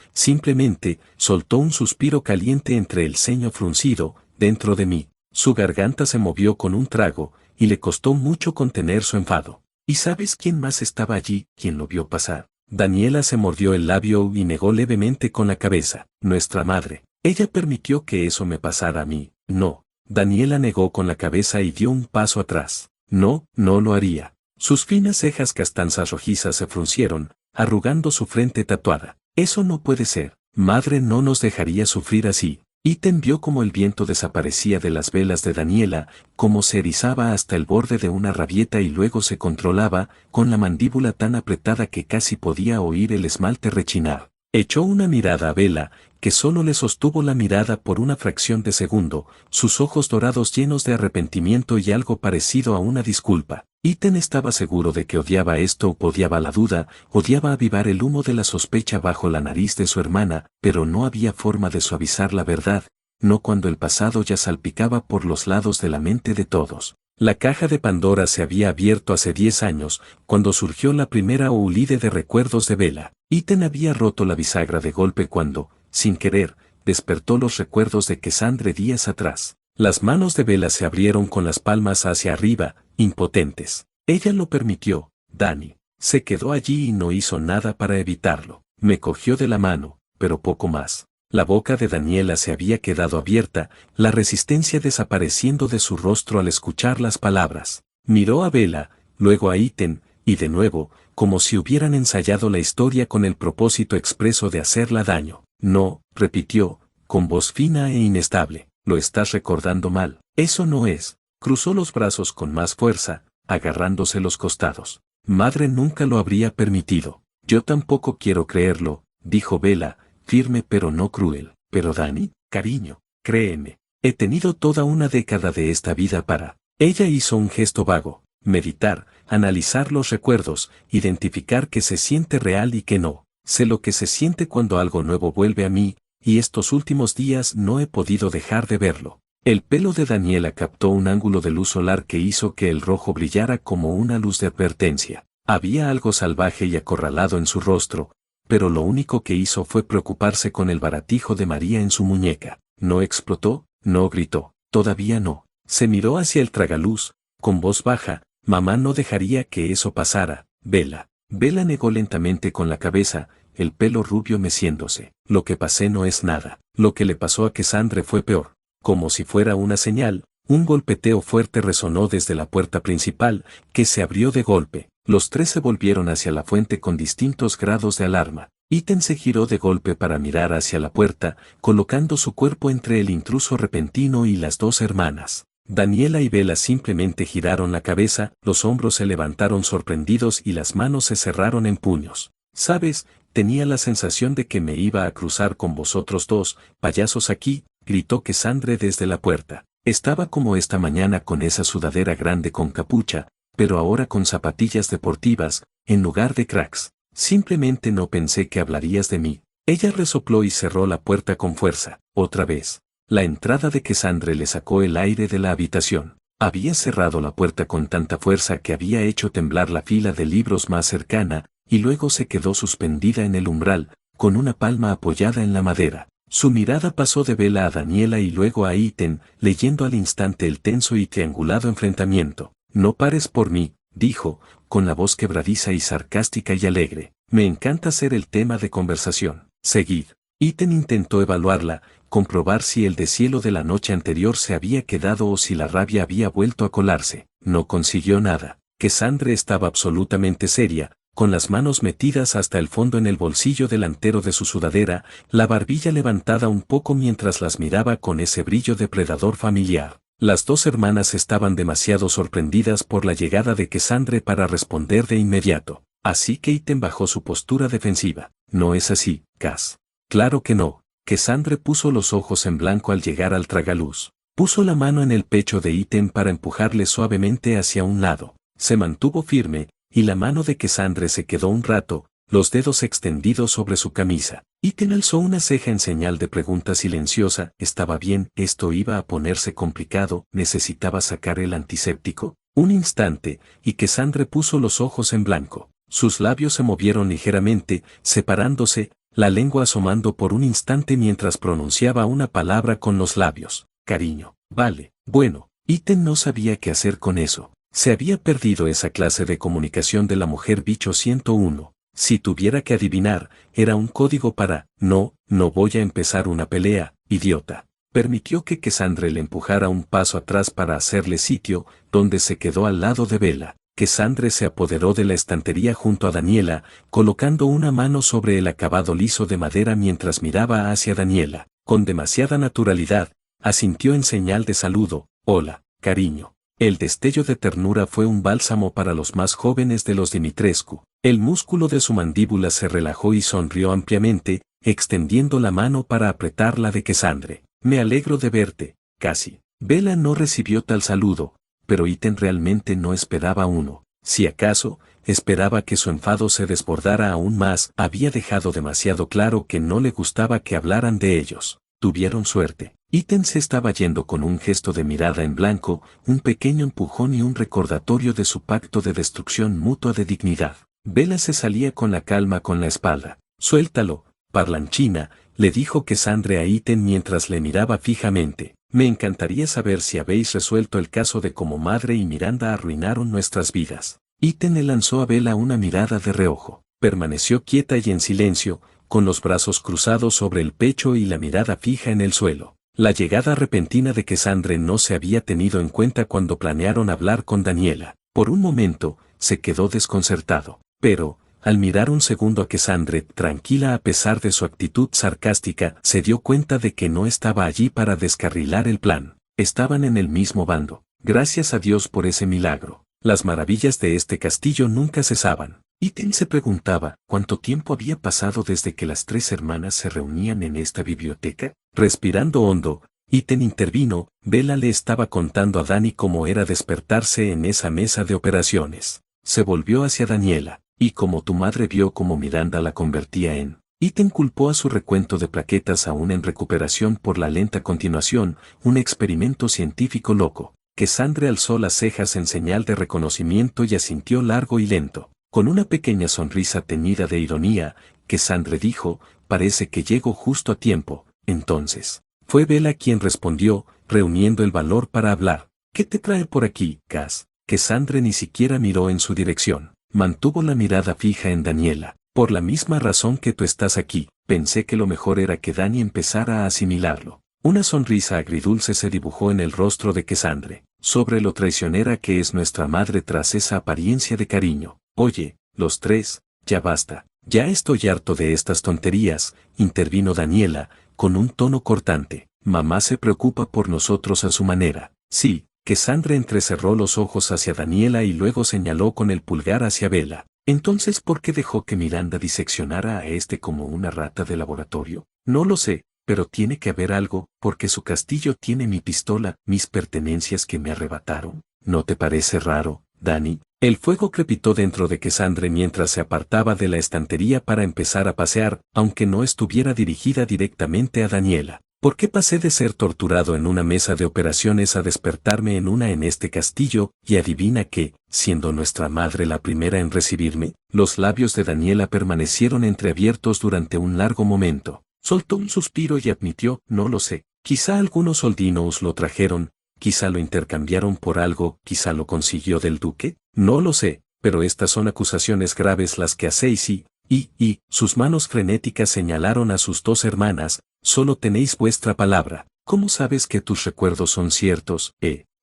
soltó un suspiro caliente entre el ceño fruncido, dentro de mí. Su garganta se movió con un trago, y le costó mucho contener su enfado. ¿Y sabes quién más estaba allí, quien lo vio pasar? Daniela se mordió el labio y negó levemente con la cabeza. Nuestra madre. Ella permitió que eso me pasara a mí. No. Daniela negó con la cabeza y dio un paso atrás. No, no lo haría. Sus finas cejas castanzas rojizas se fruncieron, arrugando su frente tatuada. Eso no puede ser. Madre no nos dejaría sufrir así. Ethan vio como el viento desaparecía de las velas de Daniela, como se erizaba hasta el borde de una rabieta y luego se controlaba, con la mandíbula tan apretada que casi podía oír el esmalte rechinar. Echó una mirada a Bella, que solo le sostuvo la mirada por una fracción de segundo, sus ojos dorados llenos de arrepentimiento y algo parecido a una disculpa. Ethan estaba seguro de que odiaba esto, odiaba la duda, odiaba avivar el humo de la sospecha bajo la nariz de su hermana, pero no había forma de suavizar la verdad, no cuando el pasado ya salpicaba por los lados de la mente de todos. La caja de Pandora se había abierto hace 10 años, cuando surgió la primera oulide de recuerdos de Bella. Ethan había roto la bisagra de golpe cuando, sin querer, despertó los recuerdos de Cassandre días atrás. Las manos de Bella se abrieron con las palmas hacia arriba, impotentes. Ella lo permitió, Dani. Se quedó allí y no hizo nada para evitarlo. Me cogió de la mano, pero poco más. La boca de Daniela se había quedado abierta, la resistencia desapareciendo de su rostro al escuchar las palabras. Miró a Bella, luego a Ethan, y de nuevo, como si hubieran ensayado la historia con el propósito expreso de hacerla daño. No, repitió, con voz fina e inestable. Lo estás recordando mal. Eso no es. Cruzó los brazos con más fuerza, agarrándose los costados. Madre nunca lo habría permitido. Yo tampoco quiero creerlo, dijo Bella, firme pero no cruel. Pero Dani, cariño, créeme. He tenido toda una década de esta vida para... Ella hizo un gesto vago. Meditar, analizar los recuerdos, identificar qué se siente real y qué no. Sé lo que se siente cuando algo nuevo vuelve a mí, y estos últimos días no he podido dejar de verlo. El pelo de Daniela captó un ángulo de luz solar que hizo que el rojo brillara como una luz de advertencia. Había algo salvaje y acorralado en su rostro, pero lo único que hizo fue preocuparse con el baratijo de María en su muñeca. No explotó, no gritó, todavía no. Se miró hacia el tragaluz, con voz baja, mamá no dejaría que eso pasara, Bella. Bella negó lentamente con la cabeza, el pelo rubio meciéndose. Lo que pasé no es nada. Lo que le pasó a Cassandre fue peor. Como si fuera una señal, un golpeteo fuerte resonó desde la puerta principal, que se abrió de golpe. Los tres se volvieron hacia la fuente con distintos grados de alarma. Ethan se giró de golpe para mirar hacia la puerta, colocando su cuerpo entre el intruso repentino y las dos hermanas. Daniela y Bella simplemente giraron la cabeza, los hombros se levantaron sorprendidos y las manos se cerraron en puños. ¿Sabes? Tenía la sensación de que me iba a cruzar con vosotros dos, payasos aquí, gritó Cassandre desde la puerta. Estaba como esta mañana con esa sudadera grande con capucha, pero ahora con zapatillas deportivas, en lugar de cracks. Simplemente no pensé que hablarías de mí. Ella resopló y cerró la puerta con fuerza, otra vez. La entrada de Cassandre le sacó el aire de la habitación. Había cerrado la puerta con tanta fuerza que había hecho temblar la fila de libros más cercana, y luego se quedó suspendida en el umbral, con una palma apoyada en la madera. Su mirada pasó de Bella a Daniela y luego a Ethan, leyendo al instante el tenso y triangulado enfrentamiento. No pares por mí, dijo, con la voz quebradiza y sarcástica y alegre. Me encanta ser el tema de conversación. Seguid. Iten intentó evaluarla, comprobar si el deshielo de la noche anterior se había quedado o si la rabia había vuelto a colarse. No consiguió nada. Cassandre estaba absolutamente seria, con las manos metidas hasta el fondo en el bolsillo delantero de su sudadera, la barbilla levantada un poco mientras las miraba con ese brillo depredador familiar. Las dos hermanas estaban demasiado sorprendidas por la llegada de Cassandre para responder de inmediato. Así que Iten bajó su postura defensiva. No es así, Cass. Claro que no. Cassandre puso los ojos en blanco al llegar al tragaluz. Puso la mano en el pecho de Iten para empujarle suavemente hacia un lado. Se mantuvo firme, y la mano de Cassandre se quedó un rato, los dedos extendidos sobre su camisa. Iten alzó una ceja en señal de pregunta silenciosa. ¿Estaba bien? ¿Esto iba a ponerse complicado? ¿Necesitaba sacar el antiséptico? Un instante, y Cassandre puso los ojos en blanco. Sus labios se movieron ligeramente, separándose, la lengua asomando por un instante mientras pronunciaba una palabra con los labios. Cariño. Vale. Bueno. Iten no sabía qué hacer con eso. Se había perdido esa clase de comunicación de la mujer bicho 101. Si tuviera que adivinar, era un código para, no voy a empezar una pelea, idiota. Permitió que Cassandre le empujara un paso atrás para hacerle sitio, donde se quedó al lado de Bella. Cassandre se apoderó de la estantería junto a Daniela, colocando una mano sobre el acabado liso de madera mientras miraba hacia Daniela. Con demasiada naturalidad, asintió en señal de saludo. Hola, cariño. El destello de ternura fue un bálsamo para los más jóvenes de los Dimitrescu. El músculo de su mandíbula se relajó y sonrió ampliamente, extendiendo la mano para apretar la de Cassandre. Me alegro de verte, Cassie. Bella no recibió tal saludo, pero Iten realmente no esperaba uno. Si acaso, esperaba que su enfado se desbordara aún más. Había dejado demasiado claro que no le gustaba que hablaran de ellos. Tuvieron suerte. Iten se estaba yendo con un gesto de mirada en blanco, un pequeño empujón y un recordatorio de su pacto de destrucción mutua de dignidad. Bella se salía con la calma con la espalda. Suéltalo, parlanchina, le dijo Cassandre a Iten mientras le miraba fijamente. Me encantaría saber si habéis resuelto el caso de cómo madre y Miranda arruinaron nuestras vidas. Iten le lanzó a Bella una mirada de reojo. Permaneció quieta y en silencio, con los brazos cruzados sobre el pecho y la mirada fija en el suelo. La llegada repentina de Cassandre no se había tenido en cuenta cuando planearon hablar con Daniela. Por un momento, se quedó desconcertado. Pero, al mirar un segundo a Cassandre, tranquila a pesar de su actitud sarcástica, se dio cuenta de que no estaba allí para descarrilar el plan. Estaban en el mismo bando. Gracias a Dios por ese milagro. Las maravillas de este castillo nunca cesaban. Iten se preguntaba cuánto tiempo había pasado desde que las tres hermanas se reunían en esta biblioteca. Respirando hondo, Iten intervino. Bella le estaba contando a Dani cómo era despertarse en esa mesa de operaciones. Se volvió hacia Daniela. Y como tu madre vio cómo Miranda la convertía en... Iten culpó a su recuento de plaquetas aún en recuperación por la lenta continuación, un experimento científico loco. Cassandre alzó las cejas en señal de reconocimiento y asintió largo y lento. Con una pequeña sonrisa teñida de ironía, Cassandre dijo, parece que llego justo a tiempo. Entonces, fue Bella quien respondió, reuniendo el valor para hablar. ¿Qué te trae por aquí, Cass? Cassandre ni siquiera miró en su dirección. Mantuvo la mirada fija en Daniela. Por la misma razón que tú estás aquí, pensé que lo mejor era que Dani empezara a asimilarlo. Una sonrisa agridulce se dibujó en el rostro de Cassandre, sobre lo traicionera que es nuestra madre tras esa apariencia de cariño. Oye, los tres, ya basta. Ya estoy harto de estas tonterías, intervino Daniela, con un tono cortante. Mamá se preocupa por nosotros a su manera. Sí. Cassandre entrecerró los ojos hacia Daniela y luego señaló con el pulgar hacia Bella. Entonces, ¿por qué dejó que Miranda diseccionara a este como una rata de laboratorio? No lo sé, pero tiene que haber algo, porque su castillo tiene mi pistola, mis pertenencias que me arrebataron. ¿No te parece raro, Dani? El fuego crepitó dentro de Cassandre mientras se apartaba de la estantería para empezar a pasear, aunque no estuviera dirigida directamente a Daniela. ¿Por qué pasé de ser torturado en una mesa de operaciones a despertarme en una en este castillo? Y adivina qué, siendo nuestra madre la primera en recibirme. Los labios de Daniela permanecieron entreabiertos durante un largo momento. Soltó un suspiro y admitió, no lo sé. Quizá algunos soldinos lo trajeron, quizá lo intercambiaron por algo, quizá lo consiguió del duque, no lo sé, pero estas son acusaciones graves las que hacéis y sus manos frenéticas señalaron a sus dos hermanas, solo tenéis vuestra palabra. ¿Cómo sabes que tus recuerdos son ciertos?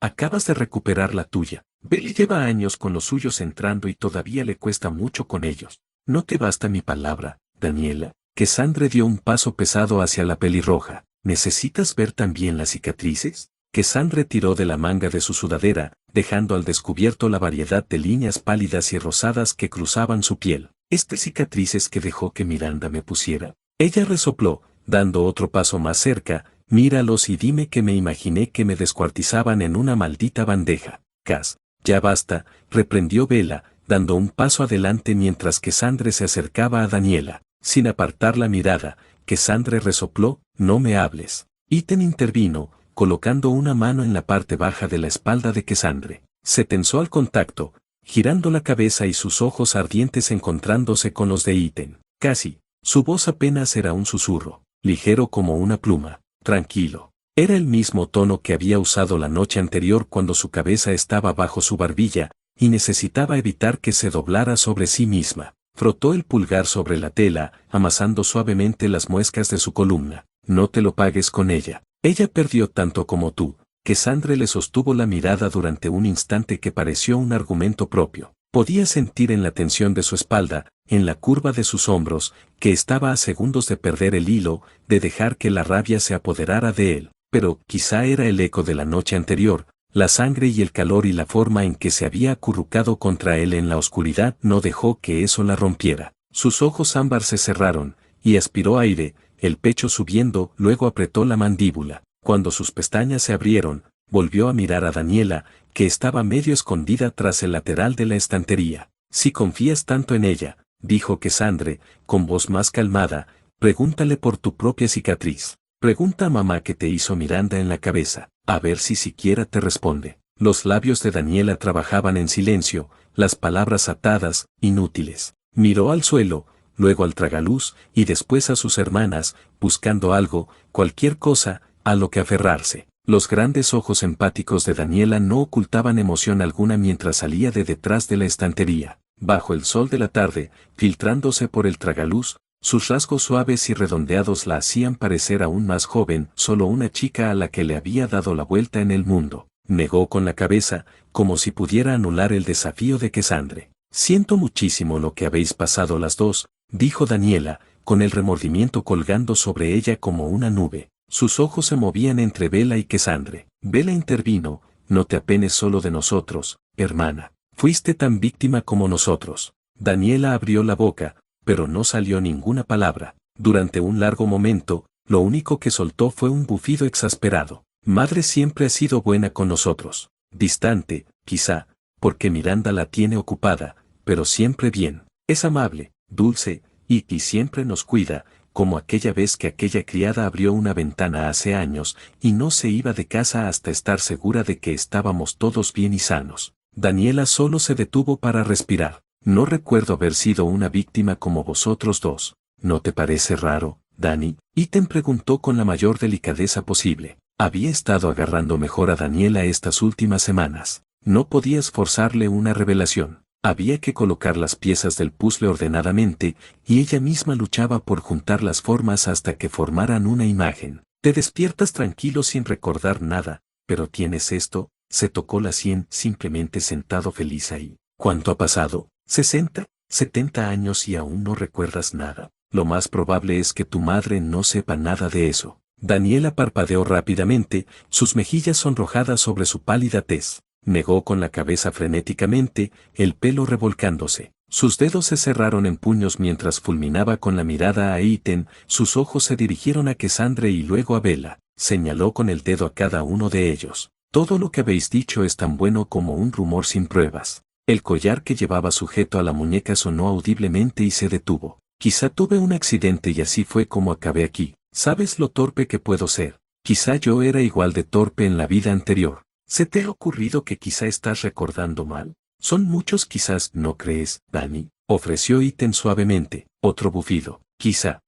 Acabas de recuperar la tuya. Belle lleva años con los suyos entrando y todavía le cuesta mucho con ellos. ¿No te basta mi palabra, Daniela? Cassandre dio un paso pesado hacia la pelirroja. ¿Necesitas ver también las cicatrices? Cassandre tiró de la manga de su sudadera, dejando al descubierto la variedad de líneas pálidas y rosadas que cruzaban su piel. ¿Estas cicatrices que dejó que Miranda me pusiera? Ella resopló, dando otro paso más cerca. Míralos y dime que me imaginé que me descuartizaban en una maldita bandeja. Cass, ya basta, reprendió Bella, dando un paso adelante mientras Cassandre se acercaba a Daniela. Sin apartar la mirada, Cassandre resopló, no me hables. Iten intervino, colocando una mano en la parte baja de la espalda de Cassandre. Se tensó al contacto, girando la cabeza y sus ojos ardientes encontrándose con los de Iten. Casi, su voz apenas era un susurro, ligero como una pluma. Tranquilo. Era el mismo tono que había usado la noche anterior cuando su cabeza estaba bajo su barbilla, y necesitaba evitar que se doblara sobre sí misma. Frotó el pulgar sobre la tela, amasando suavemente las muescas de su columna. No te lo pagues con ella. Ella perdió tanto como tú. Cassandre le sostuvo la mirada durante un instante que pareció un argumento propio. Podía sentir en la tensión de su espalda, en la curva de sus hombros, que estaba a segundos de perder el hilo, de dejar que la rabia se apoderara de él, pero quizá era el eco de la noche anterior, la sangre y el calor y la forma en que se había acurrucado contra él en la oscuridad no dejó que eso la rompiera. Sus ojos ámbar se cerraron, y aspiró aire, el pecho subiendo, luego apretó la mandíbula. Cuando sus pestañas se abrieron, volvió a mirar a Daniela, que estaba medio escondida tras el lateral de la estantería. Si confías tanto en ella, dijo Cassandre, con voz más calmada, pregúntale por tu propia cicatriz. Pregunta a mamá qué te hizo Miranda en la cabeza, a ver si siquiera te responde. Los labios de Daniela trabajaban en silencio, las palabras atadas, inútiles. Miró al suelo, luego al tragaluz, y después a sus hermanas, buscando algo, cualquier cosa, a lo que aferrarse. Los grandes ojos empáticos de Daniela no ocultaban emoción alguna mientras salía de detrás de la estantería. Bajo el sol de la tarde, filtrándose por el tragaluz, sus rasgos suaves y redondeados la hacían parecer aún más joven, solo una chica a la que le había dado la vuelta en el mundo. Negó con la cabeza, como si pudiera anular el desafío de Cassandre. Siento muchísimo lo que habéis pasado las dos, dijo Daniela, con el remordimiento colgando sobre ella como una nube. Sus ojos se movían entre Bella y Cassandre. Bella intervino, no te apenes solo de nosotros, hermana. Fuiste tan víctima como nosotros. Daniela abrió la boca, pero no salió ninguna palabra. Durante un largo momento, lo único que soltó fue un bufido exasperado. Madre siempre ha sido buena con nosotros. Distante, quizá, porque Miranda la tiene ocupada, pero siempre bien. Es amable, dulce, y siempre nos cuida, como aquella vez que aquella criada abrió una ventana hace años, y no se iba de casa hasta estar segura de que estábamos todos bien y sanos. Daniela solo se detuvo para respirar. No recuerdo haber sido una víctima como vosotros dos. ¿No te parece raro, Dani? Iten preguntó con la mayor delicadeza posible. Había estado agarrando mejor a Daniela estas últimas semanas. No podías forzarle una revelación. Había que colocar las piezas del puzzle ordenadamente, y ella misma luchaba por juntar las formas hasta que formaran una imagen. Te despiertas tranquilo sin recordar nada, pero tienes esto. Se tocó la sien simplemente sentado feliz ahí. ¿Cuánto ha pasado? 60, 70 años y aún no recuerdas nada. Lo más probable es que tu madre no sepa nada de eso. Daniela parpadeó rápidamente, sus mejillas sonrojadas sobre su pálida tez. Negó con la cabeza frenéticamente, el pelo revolcándose. Sus dedos se cerraron en puños mientras fulminaba con la mirada a Iten, sus ojos se dirigieron a Cassandre y luego a Bella. Señaló con el dedo a cada uno de ellos. Todo lo que habéis dicho es tan bueno como un rumor sin pruebas. El collar que llevaba sujeto a la muñeca sonó audiblemente y se detuvo. Quizá tuve un accidente y así fue como acabé aquí. ¿Sabes lo torpe que puedo ser? Quizá yo era igual de torpe en la vida anterior. ¿Se te ha ocurrido que quizá estás recordando mal? Son muchos quizás, ¿no crees, Dani? Ofreció Iten suavemente. Otro bufido. Quizá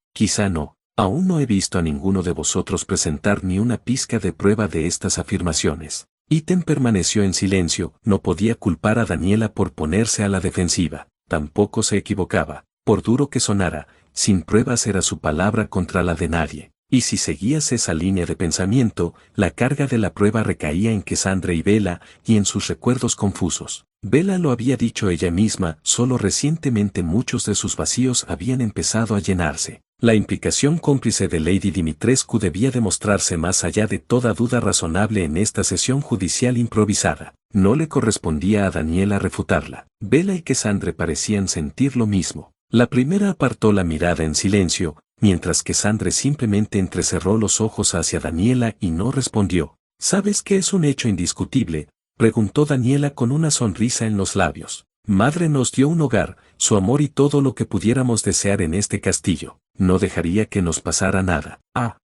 no. Aún no he visto a ninguno de vosotros presentar ni una pizca de prueba de estas afirmaciones. Ítem permaneció en silencio, no podía culpar a Daniela por ponerse a la defensiva, tampoco se equivocaba, por duro que sonara, sin pruebas era su palabra contra la de nadie. Y si seguías esa línea de pensamiento, la carga de la prueba recaía en Cassandra y Bella, y en sus recuerdos confusos. Bella lo había dicho ella misma, solo recientemente muchos de sus vacíos habían empezado a llenarse. La implicación cómplice de Lady Dimitrescu debía demostrarse más allá de toda duda razonable en esta sesión judicial improvisada. No le correspondía a Daniela refutarla. Bella y Cassandra parecían sentir lo mismo. La primera apartó la mirada en silencio, mientras que Cassandra simplemente entrecerró los ojos hacia Daniela y no respondió. ¿Sabes qué es un hecho indiscutible?, preguntó Daniela con una sonrisa en los labios. Madre nos dio un hogar, su amor y todo lo que pudiéramos desear en este castillo. No dejaría que nos pasara nada. Ah,